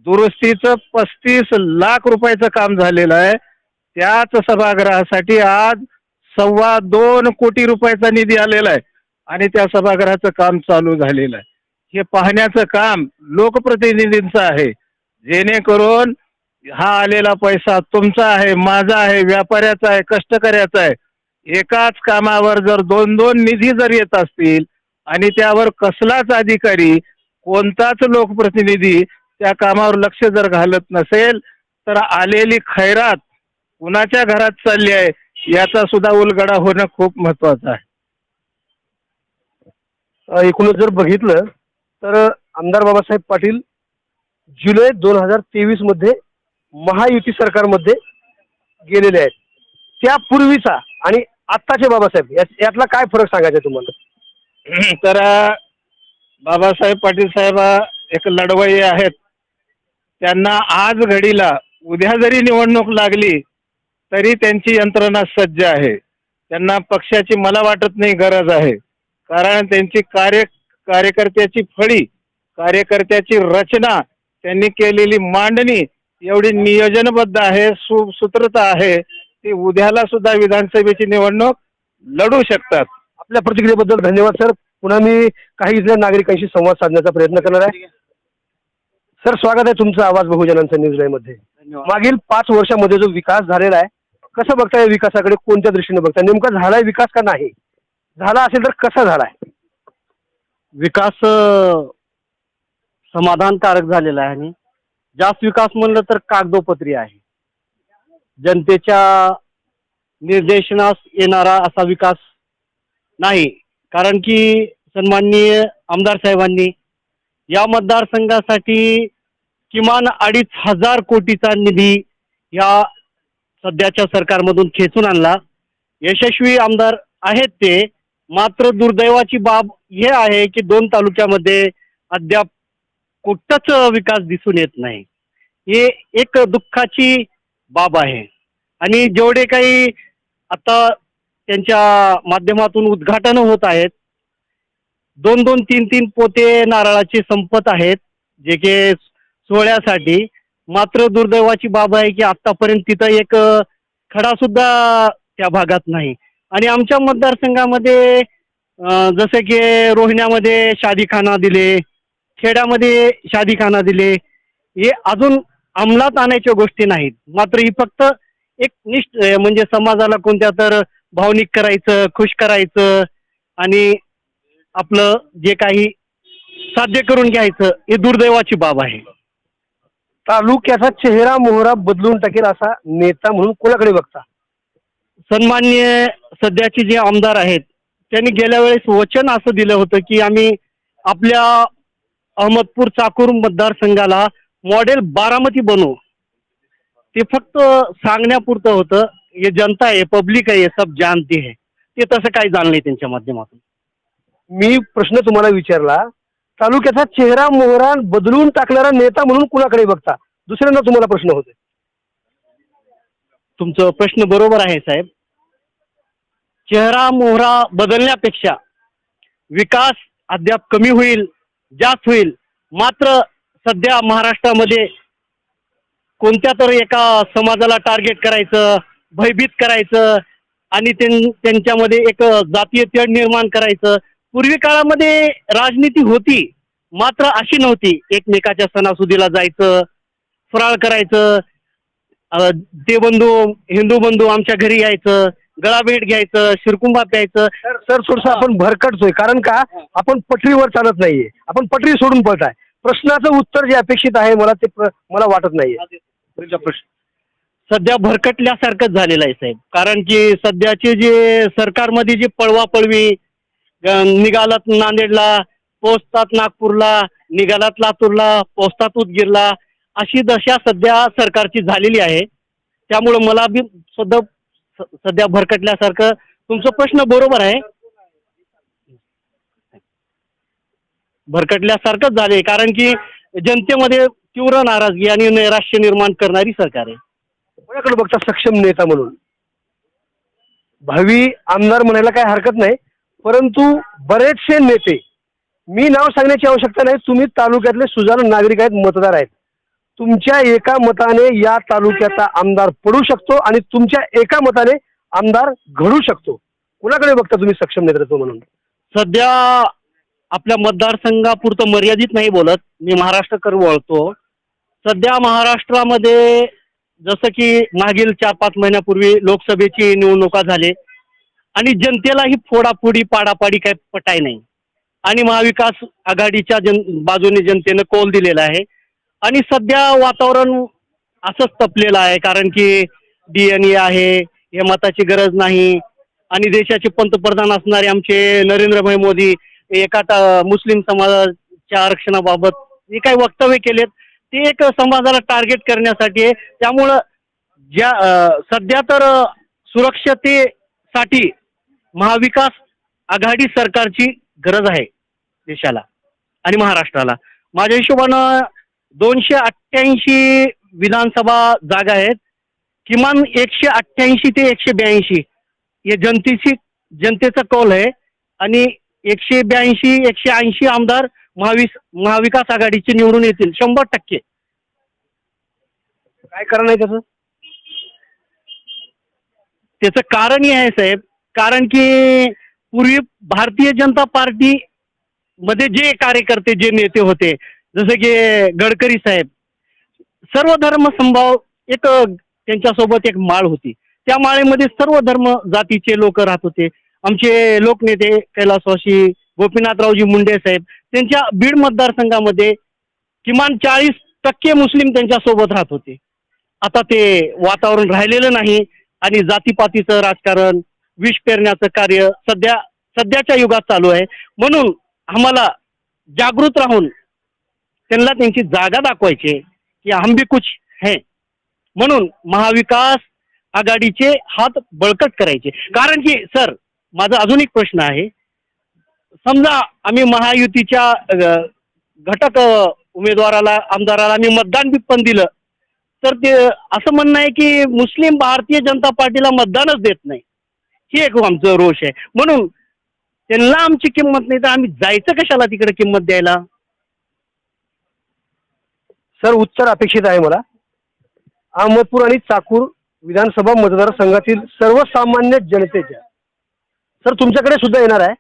दुरुस्तीचं 35 लाख रुपयाचं काम झालेलं आहे, त्याच सभागृहासाठी आज 2.25 कोटी रुपयाचा निधी आलेला आहे आणि त्या सभागृहाचं काम चालू झालेलं आहे. हे पाहण्याचं काम लोकप्रतिनिधींचं आहे, जेणेकरून हा आलेला पैसा तुमचा आहे, माझा आहे, व्यापाऱ्याचा आहे, कष्टकऱ्याचा आहे. एकाच कामावर जर 2-2 निधी जर येत असतील आणि त्यावर कसलाच अधिकारी, कोणताच लोकप्रतिनिधी त्या कामावर लक्ष जर घालत नसेल तर आलेली खैरात कुणाच्या घरात चालली आहे याचा सुद्धा उलगडा होणं खूप महत्वाचं आहे. एकूणच जर बघितलं तर आमदार बाबासाहेब पाटील जुलै 2023 मध्ये महायुती सरकारमध्ये गेलेले आहेत. त्यापूर्वीचा आणि आत्ताचे बाबासाहेब यातला काय फरक सांगायचा तुम्हाला? तर बाबासाहेब पाटील साहेब एक लढवय्ये आहेत. त्यांना आज घडीला उद्या जरी निवडणूक लागली तरी त्यांची यंत्रणा सज्ज आहे. त्यांना पक्षाची मला वाटत नाही गरज आहे, कारण त्यांची कार्यकर्त्याची फळी, कार्यकर्त्याची रचना, त्यांनी केलेली मांडणी एवढी नियोजनबद्ध आहे, सुसूत्रता आहे, ती उद्याला सुद्धा विधानसभेची निवडणूक लढू शकतात. आपल्या प्रतिक्रियेबद्दल धन्यवाद सर. पुन्हा मी काही इथल्या नागरिकांशी संवाद साधण्याचा प्रयत्न करणार आहे. सर, स्वागत आहे तुमचं आवाज बहुजनांचा न्यूज लाईव्ह मध्ये. मागील 5 वर्षामध्ये जो विकास झालेला आहे, कसं बघताय विकासाकडे, कोणत्या दृष्टीने बघताय? नेमका झालाय विकास का नाही? झाला असेल तर कसा झालाय? विकास समाधानकारक झालेला आहे आणि जास्त विकास म्हणलं तर कागदोपत्री आहे. जनतेच्या निर्देशनास येणारा असा विकास नाही, कारण की सन्माननीय आमदार साहेबांनी या मतदारसंघासाठी किमान 2,500 कोटीचा निधी या सध्याच्या सरकारमधून खेचून आणला. यशस्वी आमदार आहेत ते. मात्र दुर्दैवाची बाब हे आहे की 2 तालुक्यामध्ये अद्याप कुठंच विकास दिसून येत नाही. हे एक दुःखाची बाब आहे. आणि जेवढे काही आता त्यांच्या माध्यमातून उद्घाटन होत आहेत, 2-2, 3-3 पोते नारळाचे संपत आहेत जे की सोहळ्यासाठी. मात्र दुर्दैवाची बाब आहे की आतापर्यंत तिथं एक खडा सुद्धा त्या भागात नाही. आणि आमच्या मतदारसंघामध्ये जसं की रोहिण्यामध्ये शादीखाना दिले, खेड्यामध्ये शादीखाना दिले, हे अजून अंमलात आणायच्या गोष्टी नाहीत. मात्र ही फक्त एक म्हणजे समाजाला कोणत्या तर भावनिक करायचं, खुश करायचं आणि आपलं जे काही साध्य करून घ्यायचं, हे दुर्दैवाची बाब आहे. तालुक्याचा चेहरा मोहरा बदलून टाकेल असा नेता म्हणून कोणाकडे बघता? सन्माननीय सध्याचे जे आमदार आहेत त्यांनी गेल्या वेळेस वचन असं दिलं होतं की आम्ही आपल्या अहमदपूर चाकूर मतदारसंघाला मॉडेल बारामती बनवू. ते फक्त सांगण्यापुरतं होतं. हे जनता आहे, पब्लिक आहे, सब जानती है. ते तसं काही झालं नाही त्यांच्या माध्यमातून. मी प्रश्न तुम्हाला विचारला, तालुक्याचा चेहरा मोहरा बदलून टाकणारा नेता म्हणून कुणाकडे बघता? दुसऱ्यांदा तुम्हाला प्रश्न होते. तुमचं प्रश्न बरोबर आहे साहेब. चेहरा मोहरा बदलण्यापेक्षा विकास अद्याप कमी होईल, जास्त होईल. मात्र सध्या महाराष्ट्रामध्ये कोणत्या तर एका समाजाला टार्गेट करायचं, भयभीत करायचं आणि त्यांच्यामध्ये एक जातीय तेढ निर्माण करायचं. पूर्वी काळामध्ये राजनीती होती, मात्र अशी नव्हती. एकमेकाच्या सणासुदीला जायचं, फराळ करायचं, ते बंधू हिंदू बंधू आमच्या घरी यायचं, गळाभेट घ्यायचं, शिरकुंबा प्यायचं. सर थोडंसं आपण भरकटतोय, कारण का आपण पटरीवर चालत नाहीये, आपण पटरी सोडून पळताय. प्रश्नाचं उत्तर जे अपेक्षित आहे मला वाटत नाहीये. सध्या भरकटल्यासारखंच झालेलं आहे साहेब. कारण की सध्याचे जे सरकारमध्ये जे पळवापळवी, निघालात नांदेडला, पोहोचतात नागपूरला, निघालात लातूरला, पोहोचतात उदगीरला, अशी दशा सध्या सरकारची झालेली आहे. त्यामुळं मला बी सुद्धा सध्या भरकटल्यासारखं. तुमचा प्रश्न बरोबर आहे, भरकटल्यासारखंच झाले. कारण की जनतेमध्ये तीव्र नाराजगी आणि नैराश्य निर्माण करणारी सरकार आहे. कोणाकडे बघता सक्षम नेता म्हणून? भावी आमदार म्हणायला काही हरकत नाही, परंतु बरेचसे नेते मी नाव सांगण्याची आवश्यकता नाही, तुम्ही तालुक्यातले सुजाण नागरिक आहेत, मतदार आहेत. तुमच्या एका मताने या तालुक्याचा आमदार पडू शकतो आणि तुमच्या एका मताने आमदार घडू शकतो. कुणाकडे बघता तुम्ही सक्षम नेतृत्व म्हणून? सध्या आपल्या मतदारसंघापुरतं मर्यादित नाही बोलत, मी महाराष्ट्रकर वळतो. सध्या महाराष्ट्रामध्ये जसं की मागील 4-5 महिन्यापूर्वी लोकसभेची निवडणुका झाले आणि जनतेलाही फोडाफोडी पाडापाडी काय पटाय नाही आणि महाविकास आघाडीच्या बाजूने जनतेनं कौल दिलेला आहे आणि सध्या वातावरण असंच तपलेलं आहे, कारण की DNA आहे, हे मताची गरज नाही आणि देशाचे पंतप्रधान असणारे आमचे नरेंद्रभाई मोदी एका मुस्लिम समाजाच्या आरक्षणाबाबत जे काही वक्तव्य केलेत ते एक समाजाला टार्गेट करण्यासाठी आहे. त्यामुळं सध्या तर सुरक्षतेसाठी महाविकास आघाडी सरकारची गरज आहे देशाला आणि महाराष्ट्राला. माझ्या हिशोबानं 288 विधानसभा जागा आहेत, किमान 188 ते 182 हे जनतेचा कौल आहे आणि 182-180 आमदार महाविकास आघाडीचे निवडून येतील 100%. काय कारण आहे त्याचं? त्याचं कारणही आहे साहेब, कारण की पूर्वी भारतीय जनता पार्टी मध्ये जे कार्यकर्ते जे नेते होते जसे की गडकरी साहेब, सर्व धर्म समभाव एक त्यांच्यासोबत एक माळ होती, त्या माळेमध्ये सर्व धर्म जातीचे लोक राहत होते. आमचे लोकनेते कैलासवासी गोपीनाथरावजी मुंडे साहेब, त्यांच्या बीड मतदारसंघामध्ये किमान 40% मुस्लिम त्यांच्यासोबत राहत होते. आता ते वातावरण राहिलेलं नाही आणि जातीपातीचं राजकारण, विष पेरण्याचं कार्य सध्याच्या युगात चालू आहे. म्हणून आम्हाला जागृत राहून त्यांना त्यांची जागा दाखवायची की हम भी कुछ है, म्हणून महाविकास आघाडीचे हात बळकट करायचे. कारण की सर, माझा अजून एक प्रश्न आहे, समजा आम्ही महायुतीच्या घटक उमेदवाराला आमदाराला आम्ही मतदान पण दिलं तर ते असं म्हणणं आहे की मुस्लिम भारतीय जनता पार्टीला मतदानच देत नाही, हे एक आमचं रोष आहे. म्हणून त्यांना आमची किंमत नाही तर आम्ही जायचं कशाला तिकडे किंमत द्यायला? सर, उत्तर अपेक्षित आहे मला. अहमदपूर आणि चाकूर विधानसभा मतदारसंघातील सर्वसामान्य जनतेच्या, सर तुमच्याकडे सुद्धा येणार आहे.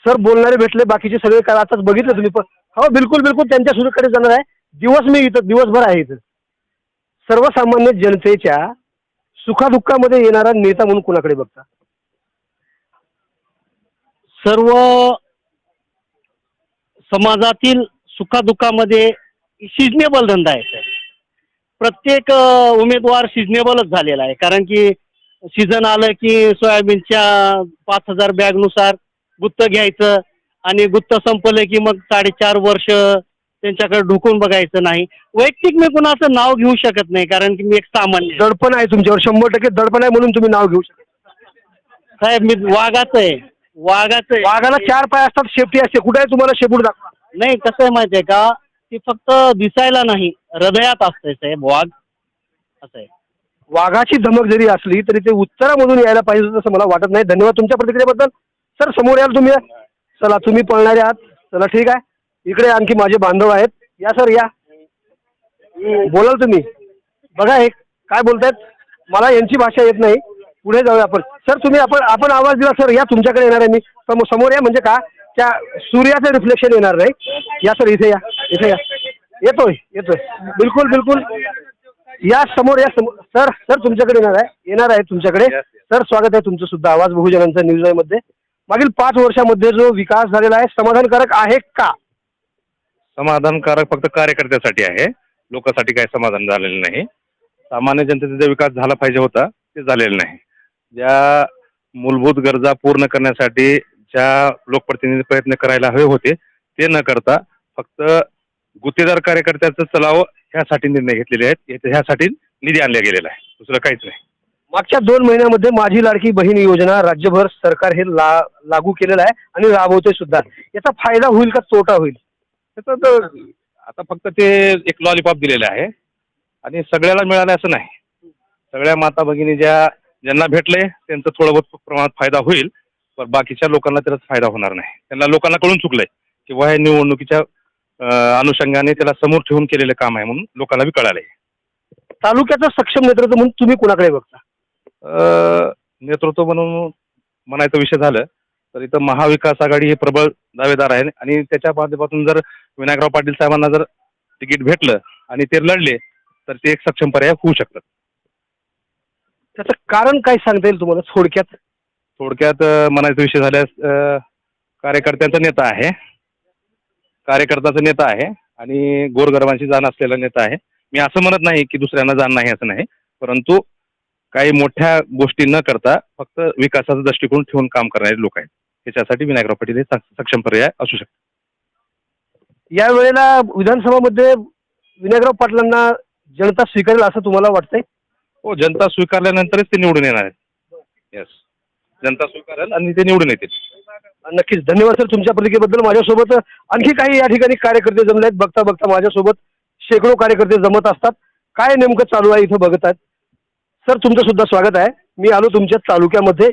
सर बोलणारे भेटले, बाकीचे सगळे काय आताच बघितलं तुम्ही पण. हो बिलकुल बिलकुल त्यांच्या सुद्धाकडे जाणार आहे. मी इथं दिवसभर आहे इथं. सर्वसामान्य जनतेच्या सुखादुःखामध्ये येणारा नेता म्हणून कुणाकडे बघता? सर्व समाजातील सुखादुःखामध्ये सिजनेबल धंदा आहे सर. प्रत्येक उमेदवार सिजनेबलच झालेला आहे, कारण की सीझन आलं की सोयाबीनच्या 5000 बॅगनुसार गुत्त घ्यायचं आणि गुत्त संपलं की मग 4.5 वर्ष त्यांच्याकडे ढुकून बघायचं नाही. वैयक्तिक मी कुणाचं नाव घेऊ शकत नाही, कारण की मी एक सामान्य. दडपण आहे तुमच्यावर, 100% दडपण आहे, म्हणून तुम्ही नाव घेऊ शकता. साहेब मी वाघाचं आहे. वाघाला 4 पाय असतात, शेपटी असते. कुठे आहे तुम्हाला शेपूट दाखवा? नाही, कसं आहे माहिती आहे का, ती फक्त दिसायला नाही, हृदयात असते साहेब वाघ, असं आहे. वाघाची धमक जरी असली तरी ते उत्तरामधून यायला पाहिजे असं मला वाटत नाही. धन्यवाद तुमच्या प्रतिक्रियेबद्दल. सर समोर याल तुम्ही? चला, तुम्ही पळणारे आहात. चला ठीक आहे. इकडे आणखी माझे बांधव आहेत. या सर, या, बोलाल तुम्ही. बघा हे काय बोलतायत, मला यांची भाषा येत नाही. पुढे जाऊया आपण. सर तुम्ही आपण आवाज दिला. सर या, तुमच्याकडे येणार आहे मी. समोर या, म्हणजे का त्या सूर्याचं रिफ्लेक्शन येणार नाही. या सर, इथे या, इथे या. येतोय बिलकुल बिलकुल. या समोर या. सर तुमच्याकडे येणार आहे तुमच्याकडे. सर स्वागत आहे तुमचं सुद्धा आवाज बहुजनांचा न्यूज मध्ये. मागील 5 वर्षामध्ये जो विकास झालेला आहे समाधानकारक आहे का? समाधानकारक फक्त कार्यकर्त्यासाठी आहे, लोकांसाठी काही समाधान झालेलं नाही. सामान्य जनतेचा जो विकास झाला पाहिजे होता ते झालेला नाही. ज्या मूलभूत गरजा पूर्ण करण्यासाठी ज्या लोकप्रतिनिधी प्रयत्न करायला हवे होते ते न करता फक्त गुत्तेदार कार्यकर्त्याचं चलाव ह्यासाठी निर्णय घेतलेले आहेत. ह्यासाठी निधी आणला गेलेला आहे, दुसरं काहीच नाही. मागच्या 2 महिन्यामध्ये माझी लाडकी बहीण योजना राज्यभर सरकार हे लागू केलेलं आहे आणि राबवतोय सुद्धा. याचा फायदा होईल का तोटा होईल? त्याचं तर आता फक्त ते एक लॉलीपॉप दिलेलं आहे आणि सगळ्याला मिळालं असं नाही. सगळ्या माता भगिनी ज्यांना भेटले त्यांचं थोडं बहुत प्रमाणात फायदा होईल, पण बाकीच्या लोकांना त्याचा फायदा होणार नाही. त्यांना लोकांना कळून चुकलंय किंवा हे निवडणुकीच्या अनुषंगाने त्याला समोर ठेवून केलेलं काम आहे म्हणून लोकांना बी कळालंय. तालुक्याचं सक्षम नेतृत्व म्हणून तुम्ही कुणाकडे बघता? नेतृत्व म्हणून म्हणायचा विषय झालं तर इथं महाविकास आघाडी हे प्रबळ दावेदार आहे आणि त्याच्या माध्यमातून जर विनायकराव पाटील साहेबांना जर तिकीट भेटलं आणि ते लढले तर ते एक सक्षम पर्याय होऊ शकतात. त्याचं कारण काय सांगता येईल तुम्हाला थोडक्यात? थोडक्यात म्हणायचा विषय झाल्यास कार्यकर्त्यांचा नेता आहे, कार्यकर्त्याचा नेता आहे आणि गोरगरिबांची जाण असलेला नेता आहे. मी असं म्हणत नाही की दुसऱ्यांना जाण नाही असं नाही, परंतु काही मोठ्या गोष्टी न करता फक्त विकासाचा दृष्टिकोन ठेवून काम करणारे लोक आहेत. त्याच्यासाठी विनायकराव पाटील हे सक्षम पर्याय असू शकतात. या वेळेला विधानसभामध्ये विनायकराव पाटलांना जनता स्वीकारेल असं तुम्हाला वाटतंय? हो, जनता स्वीकारल्यानंतरच ते निवडून येणार आहेत. येस, जनता स्वीकारेल आणि ते निवडून येतील. नक्कीच. धन्यवाद सर तुमच्या प्रतिक्रियेबद्दल. माझ्यासोबत आणखी काही या ठिकाणी कार्यकर्ते जमले आहेत. बघता बघता माझ्यासोबत शेकडो कार्यकर्ते जमत असतात. काय नेमकं चालू आहे इथं बघत आहेत. सर तुमचं सुद्धा स्वागत आहे. मी आलो तुमच्या तालुक्यामध्ये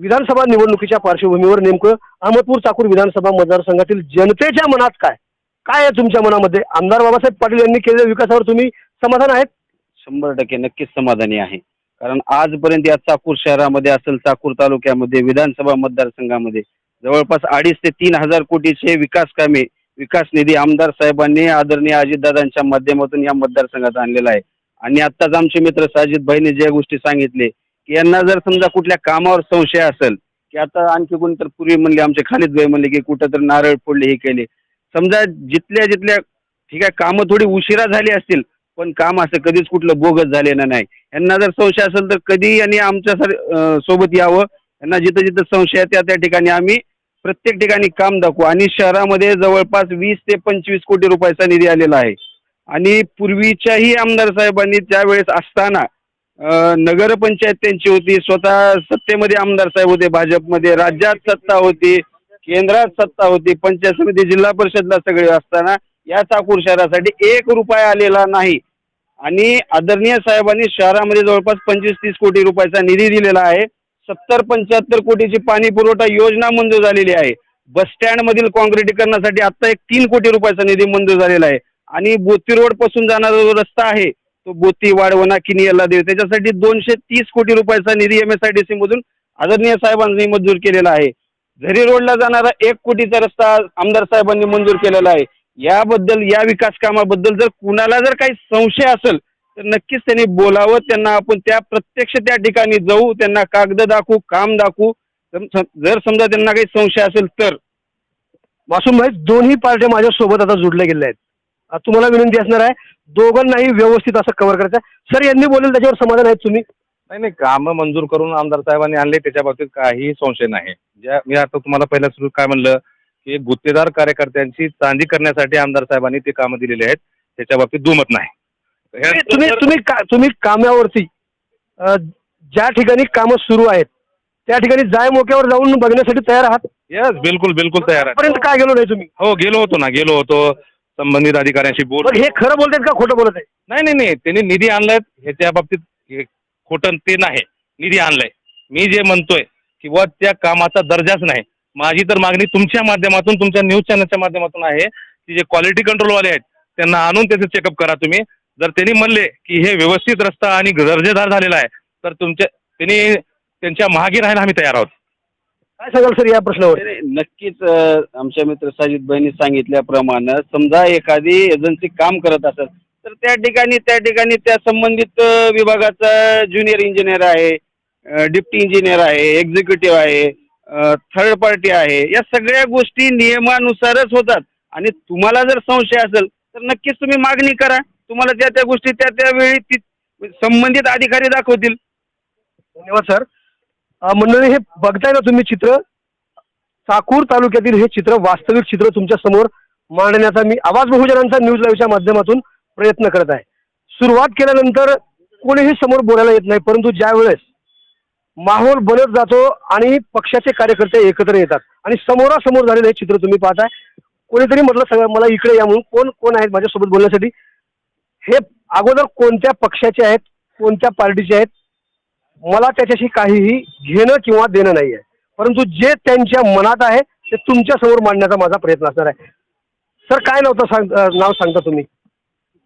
विधानसभा निवडणुकीच्या पार्श्वभूमीवर. नेमकं अहमदपूर चाकूर विधानसभा मतदारसंघातील जनतेच्या मनात काय काय आहे तुमच्या मनामध्ये? आमदार बाबासाहेब पाटील यांनी केलेल्या विकासावर तुम्ही समाधान आहेत? 100% नक्कीच समाधानी आहे. कारण आजपर्यंत या चाकूर शहरामध्ये असेल, चाकूर तालुक्यामध्ये विधानसभा मतदारसंघामध्ये जवळपास 2,500 ते 3,000 कोटीचे विकास कामे, विकास निधी आमदार साहेबांनी आदरणीय अजितदादांच्या माध्यमातून या मतदारसंघात आणलेला आहे. आणि आत्ताच आमचे मित्र साजिद भाईने ज्या गोष्टी सांगितले की यांना जर समजा कुठल्या कामावर संशय असेल की आता आणखी कोणी तर पूर्वी म्हणले आमचे खालिद भाई म्हणले की कुठं तर नारळ फोडले हे केले, समजा जिथल्या ठीक आहे कामं थोडी उशिरा झाली असतील पण काम असं कधीच कुठलं बोगस झालेलं नाही. यांना जर संशय असेल तर कधी यांनी आमच्या सोबत यावं. यांना जिथं जिथं संशय आहे त्या ठिकाणी आम्ही प्रत्येक ठिकाणी काम दाखवू. आणि शहरामध्ये जवळपास 20 ते 25 कोटी रुपयाचा निधी आलेला आहे. आणि पूर्वीच्याही आमदार साहेबांनी त्यावेळेस असताना नगरपंचायत त्यांची होती, स्वतः सत्तेमध्ये आमदार साहेब होते, भाजपमध्ये राज्यात सत्ता होती, केंद्रात सत्ता होती, पंचायत समिती जिल्हा परिषदला सगळे असताना या चाकूर शहरासाठी 1 रुपया आलेला नाही. आणि आदरणीय साहेबांनी शहरामध्ये जवळपास 25-30 कोटी रुपयाचा निधी दिलेला आहे. 70-75 कोटीची पाणी पुरवठा योजना मंजूर झालेली आहे. बस स्टँड मधील काँक्रिटीकरणासाठी आता एक 3 कोटी रुपयाचा निधी मंजूर झालेला आहे. आणि बोती रोड पासून जाणारा जो रस्ता आहे तो बोती वाढवणा किनियाला देव त्याच्यासाठी 230 कोटी रुपयाचा निधी MSIDC मधून आदरणीय साहेबांनी मंजूर केलेला आहे. झरी रोडला जाणारा 1 कोटीचा रस्ता आमदार साहेबांनी मंजूर केलेला आहे. याबद्दल या विकास कामाबद्दल जर कुणाला जर काही संशय असेल तर नक्कीच त्यांनी बोलावं. त्यांना आपण प्रत्यक्ष त्या ठिकाणी जाऊ, त्यांना कागद दाखवू, काम दाखवू. जर समजा त्यांना काही संशय असेल तर. मासूम भाई दोन्ही पार्ट्या माझ्या सोबत आता जोडल्या गेल्या आहेत. तुम्हाला विनंती असणार आहे दोघांनाही व्यवस्थित असं कव्हर करायचं आहे. सर यांनी बोलेल त्याच्यावर समाधान आहेत तुम्ही? नाही, कामं मंजूर करून आमदार साहेबांनी आणले त्याच्या बाबतीत काही संशय नाही. मी आता तुम्हाला पहिल्या सुरू काय म्हणलं की गुत्तेदार कार्यकर्त्यांची चांदी करण्यासाठी आमदार साहेबांनी ते कामं दिलेले आहेत, त्याच्या बाबतीत दुमत नाही. तुम्ही कामावरती ज्या ठिकाणी कामं सुरू आहेत त्या ठिकाणी जाय मोक्यावर जाऊन बघण्यासाठी तयार आहात? यस, बिलकुल तयार आहे. पर्यंत काय गेलो नाही तुम्ही? हो, गेलो होतो संबंधित अधिकाऱ्यांशी बोल. हे खरं बोलतात का खोटं बोलत आहे? नाही, त्यांनी निधी आणलाय ह्याच्या बाबतीत खोटं ते नाही. निधी आणलाय. मी जे म्हणतोय किंवा त्या कामाचा दर्जाच नाही. माझी तर मागणी तुमच्या माध्यमातून, तुमच्या न्यूज चॅनलच्या माध्यमातून आहे की जे क्वालिटी कंट्रोलवाले आहेत त्यांना आणून त्याचं चेकअप करा तुम्ही. जर त्यांनी म्हणले की हे व्यवस्थित रस्ता आणि दर्जेदार झालेला आहे तर त्यांनी त्यांच्या मागे राहायला आम्ही तयार आहोत. काय सांगाल सर या प्रश्नावर? नक्कीच आमच्या मित्र साजिद भाईंनी सांगितल्याप्रमाणे समजा एखादी एजन्सी काम करत असेल तर त्या ठिकाणी त्या संबंधित विभागाचा ज्युनियर इंजिनियर आहे, डिप्टी इंजिनियर आहे, एक्झिक्युटिव्ह आहे, थर्ड पार्टी आहे. या सगळ्या गोष्टी नियमानुसारच होतात. आणि तुम्हाला जर संशय असेल तर नक्कीच तुम्ही मागणी करा. तुम्हाला त्या गोष्टी त्या वेळी संबंधित अधिकारी दाखवतील. धन्यवाद सर. मंडळी हे बघताय ना तुम्ही चित्र, चाकूर तालुक्यातील हे चित्र, वास्तविक चित्र तुमच्या समोर मांडण्याचा मी आवाज बहुजनांचा न्यूज लाईव्हच्या माध्यमातून प्रयत्न करत आहे. सुरुवात केल्यानंतर कोणीही समोर बोलायला येत नाही, परंतु ज्या वेळेस माहोल बनत जातो आणि पक्षाचे कार्यकर्ते एकत्र येतात आणि समोरासमोर झालेलं हे चित्र तुम्ही पाहताय. कोणीतरी म्हटलं सगळं मला इकडे या म्हणून. कोण आहेत माझ्यासोबत बोलण्यासाठी? हे अगोदर कोणत्या पक्षाचे आहेत, कोणत्या पार्टीचे आहेत, मला त्याच्याशी काहीही घेणं किंवा देणं नाही आहे. परंतु जे त्यांच्या मनात आहे ते तुमच्या समोर मांडण्याचा माझा प्रयत्न असणार आहे. सर काय नाव सांगता तुम्ही?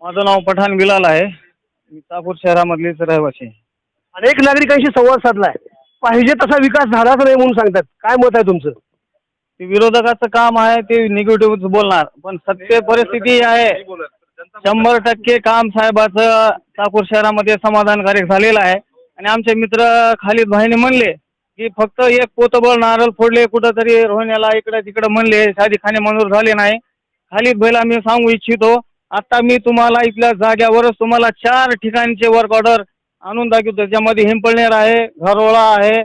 माझं नाव पठाण बिलाल आहे. मी चाकूर शहरामधलीच रहिवासी. अनेक नागरिकांशी संवाद साधलाय, पाहिजे तसा विकास झालाच नाही म्हणून सांगतात. काय मत आहे तुमचं? ते विरोधकाचं काम आहे ते निगेटिव्ह बोलणार, पण सत्य परिस्थिती आहे 100% काम साहेबाचं चाकूर शहरामध्ये समाधानकारक झालेलं आहे. आणि आमचे मित्र खालिद भाईने म्हणले की फक्त एक पोतबळ नारळ फोडले कुठंतरी रोहण्याला इकडं तिकडं म्हणले, शादीखाने मंजूर झाले नाही. खालिद भाईला मी सांगू इच्छितो, आता मी तुम्हाला इथल्या जाग्यावरच तुम्हाला 4 ठिकाणचे वर्क ऑर्डर आणून दाखवतो. त्याच्यामध्ये हिंपळनेर आहे, घरोळा आहे,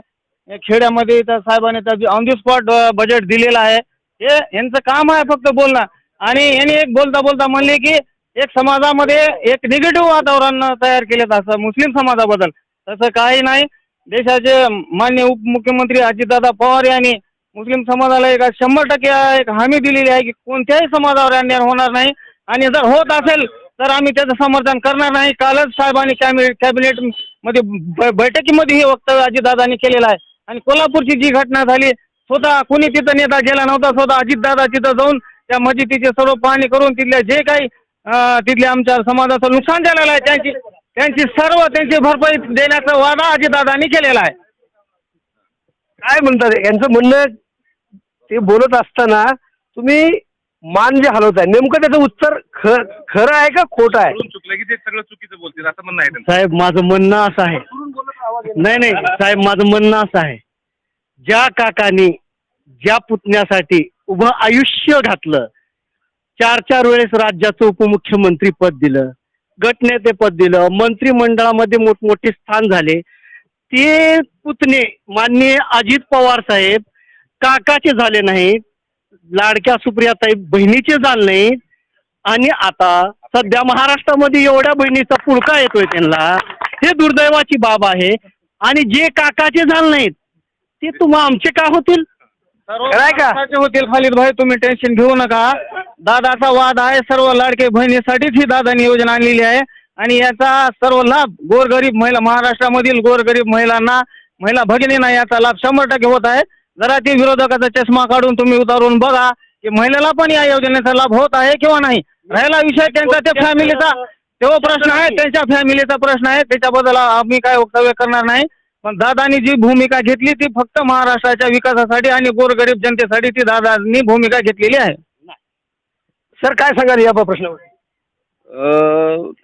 खेड्यामध्ये त्या साहेबांनी त्या ऑन दी स्पॉट बजेट दिलेलं आहे. हे यांचं काम आहे फक्त बोलणं. आणि यांनी एक बोलता बोलता म्हणले की एक समाजामध्ये एक निगेटिव्ह वातावरण तयार केलं असं मुस्लिम समाजाबद्दल. तसं काही नाही. देशाचे माननीय उपमुख्यमंत्री अजितदादा पवार यांनी मुस्लिम समाजाला एक 100% एक हमी दिलेली आहे की कोणत्याही समाजावर अन्याय होणार नाही. आणि जर होत असेल तर आम्ही त्याचं समर्थन करणार नाही. कालच साहेबांनी कॅबिनेट मध्ये बैठकीमध्ये हे वक्तव्य अजितदादांनी केलेलं आहे. आणि कोल्हापूरची जी घटना झाली, स्वतः कुणी तिथं नेता गेला नव्हता, स्वतः अजितदादा तिथं जाऊन त्या मस्जिदीचे सर्व पाहणी करून तिथल्या जे काही तिथल्या आमच्या समाजाचं नुकसान झालेलं आहे त्यांची भरपाई देण्याचा वादा अजितदादांनी केलेला आहे. काय म्हणतात यांचं म्हणणं? ते बोलत असताना तुम्ही मान जे हलवताय, नेमकं त्याचं उत्तर खरं आहे का खोटं आहे? चुकलं की ते सगळं चुकीचं बोलतील असं म्हणणं आहे त्यांचं. साहेब माझं म्हणणं असं आहे, नाही साहेब माझं म्हणणं असं आहे, ज्या काकांनी ज्या पुतण्यासाठी उभं आयुष्य घातलं, 4 वेळेस राज्याचं उपमुख्यमंत्री पद दिलं, गटनेते पद दिलं, मंत्रिमंडळामध्ये मोठमोठे स्थान झाले, ते पुतणे माननीय अजित पवार साहेब काकाचे झाले नाहीत, लाडक्या सुप्रियाताई बहिणीचे झाले नाहीत. आणि आता सध्या महाराष्ट्रामध्ये एवढ्या बहिणीचा पुळका येतोय त्यांना, हे दुर्दैवाची बाब आहे. आणि जे काकाचे झाले नाहीत ते तुम्हा आमचे का होतील? होतील खालिद भाई, तुम्ही टेन्शन घेऊ नका. दादाचा वाद आहे, सर्व लाडके बहिणीसाठीच ही दादानी योजना आणलेली आहे. आणि याचा सर्व लाभ गोरगरीब महिला, महाराष्ट्रामधील गोरगरीब महिला भगिनींना याचा लाभ 100% होत आहे. जरा ते विरोधकाचा चष्मा काढून तुम्ही उतारून बघा की महिलेला पण या योजनेचा लाभ होत आहे किंवा नाही. राहिला विषय त्यांचा ते फॅमिलीचा, तो प्रश्न आहे, त्यांच्या फॅमिलीचा प्रश्न आहे, त्याच्याबद्दल आम्ही काय वक्तव्य करणार नाही. पण दादानी जी भूमिका घेतली ती फक्त महाराष्ट्राच्या विकासासाठी आणि गोरगरीब जनतेसाठी ती दादांनी भूमिका घेतलेली आहे. सर काय सांगाल या प्रश्नावर?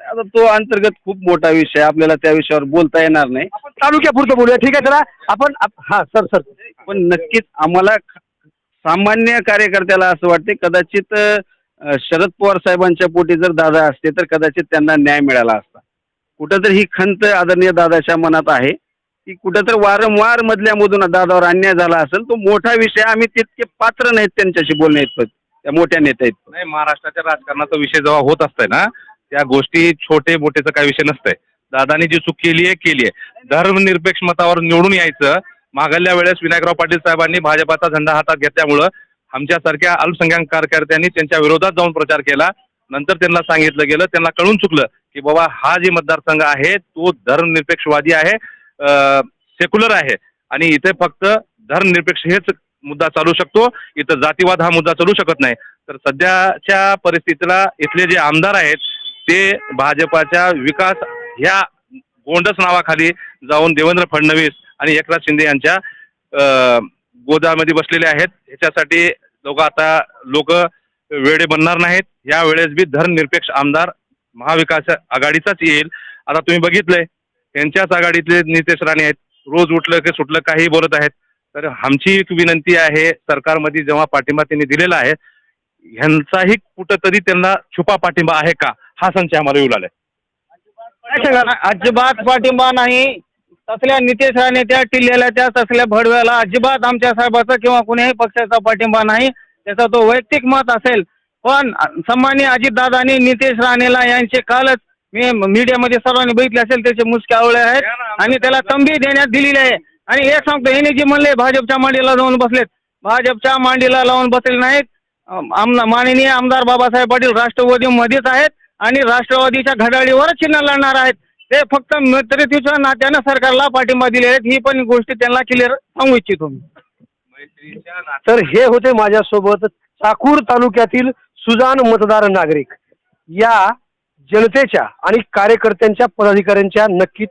आता तो अंतर्गत खूप मोठा विषय, आपल्याला त्या विषयावर बोलता येणार नाही. आपण तालुक्यापुरतं बोलूया, ठीक आहे? जरा आपण हा सर पण नक्कीच आम्हाला सामान्य कार्यकर्त्याला असं वाटते कदाचित शरद पवार साहेबांच्या पोटी जर दादा असते तर कदाचित त्यांना न्याय मिळाला असता. कुठंतरी ही खंत आदरणीय दादाच्या मनात आहे की कुठंतरी वारंवार मधल्यामधून दादावर अन्याय झाला असेल. तो मोठा विषय, आम्ही तितके पात्र नाहीत त्यांच्याशी बोलणे इतपत, त्या मोठ्या नेत्या आहेत. नाही, महाराष्ट्राच्या राजकारणाचा विषय जेव्हा होत असतंय ना, त्या गोष्टी छोटे मोठेचा काही विषय नसतंय. दादानी जी चूक केली आहे. धर्मनिरपेक्ष मतावर निवडून यायचं. मागल्या वेळेस विनायकराव पाटील साहेबांनी भाजपाचा झेंडा हातात घेतल्यामुळं आमच्यासारख्या अल्पसंख्याक कार्यकर्त्यांनी त्यांच्या विरोधात जाऊन प्रचार केला. नंतर त्यांना सांगितलं गेलं, त्यांना कळून चुकलं की बाबा हा जे मतदारसंघ आहे तो धर्मनिरपेक्षवादी आहे, सेक्युलर आहे. आणि इथे फक्त धर्मनिरपेक्ष हेच मुद्दा चालू शकतो, इथं जातीवाद हा मुद्दा चालू शकत नाही. तर सध्याच्या परिस्थितीला इथले जे आमदार आहेत ते भाजपाच्या विकास ह्या गोंडस नावाखाली जाऊन देवेंद्र फडणवीस आणि एकनाथ शिंदे यांच्या गोदामध्ये बसलेले आहेत. ह्याच्यासाठी लोक वेडे बनणार नाहीत. या वेळेस बी धर्मनिरपेक्ष आमदार महाविकास आघाडीचाच येईल. आता तुम्ही बघितलंय त्यांच्याच आघाडीतले नितेश राणे आहेत, रोज उठलं की सुटलं काही बोलत आहेत. तर आमची एक विनंती आहे, सरकारमध्ये जेव्हा पाठिंबा त्यांनी दिलेला आहे ह्यांचाही कुठंतरी त्यांना छुपा पाठिंबा आहे का, हा संशय आम्हाला येऊ लागलाय. अजिबात पाठिंबा नाही. तसल्या नितेश राणे त्या टिल्ल्याला त्या तसल्या भडव्याला अजिबात आमच्या साहेबाचा किंवा कुणाही पक्षाचा पाठिंबा नाही. त्याचा तो वैयक्तिक मत असेल. पण सन्माननीय अजितदादांनी नितेश राणेला यांचे कालच मी मीडियामध्ये सर्वांनी बघितले असेल त्याचे मुसके आवळे आहेत आणि त्याला तंबी देण्यात दिलेली आहे. आणि एक सांगतो, हे जे म्हणले भाजपच्या मांडीला जाऊन बसलेत, भाजपच्या मांडीला लावून बसलेले नाहीत. माननीय आमदार बाबासाहेब पाटील राष्ट्रवादीमध्येच आहेत आणि राष्ट्रवादीच्या घड्याळीवरच चिन्ह लढणार आहेत. ते फक्त मित्रतेच्या नात्यानं सरकारला पाठिंबा दिले आहेत. ही पण गोष्टी त्यांना क्लिअर सांगू इच्छितो मी. तर हे होते माझ्यासोबत चाकूर तालुक्यातील सुजाण मतदार नागरिक. या जनतेच्या आणि कार्यकर्त्यांच्या पदाधिकाऱ्यांच्या नक्कीच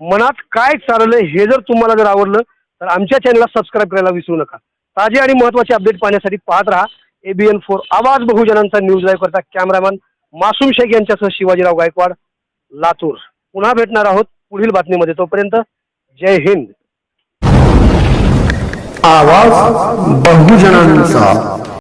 मनात काय चाललंय हे जर तुम्हाला जर आवडलं तर आमच्या चॅनलला सबस्क्राईब करायला विसरू नका. ताजे आणि महत्त्वाचे अपडेट पाहण्यासाठी पाहत राहा ABN4 आवाज बहुजनांचा न्यूज लाईव्ह करता कॅमेरामॅन मासूम शेख यांच्यासह शिवाजीराव गायकवाड, लातूर. पुन्हा भेटणार आहोत पुढील बातमीमध्ये. तोपर्यंत जय हिंद. आवाज बहुजनांचा.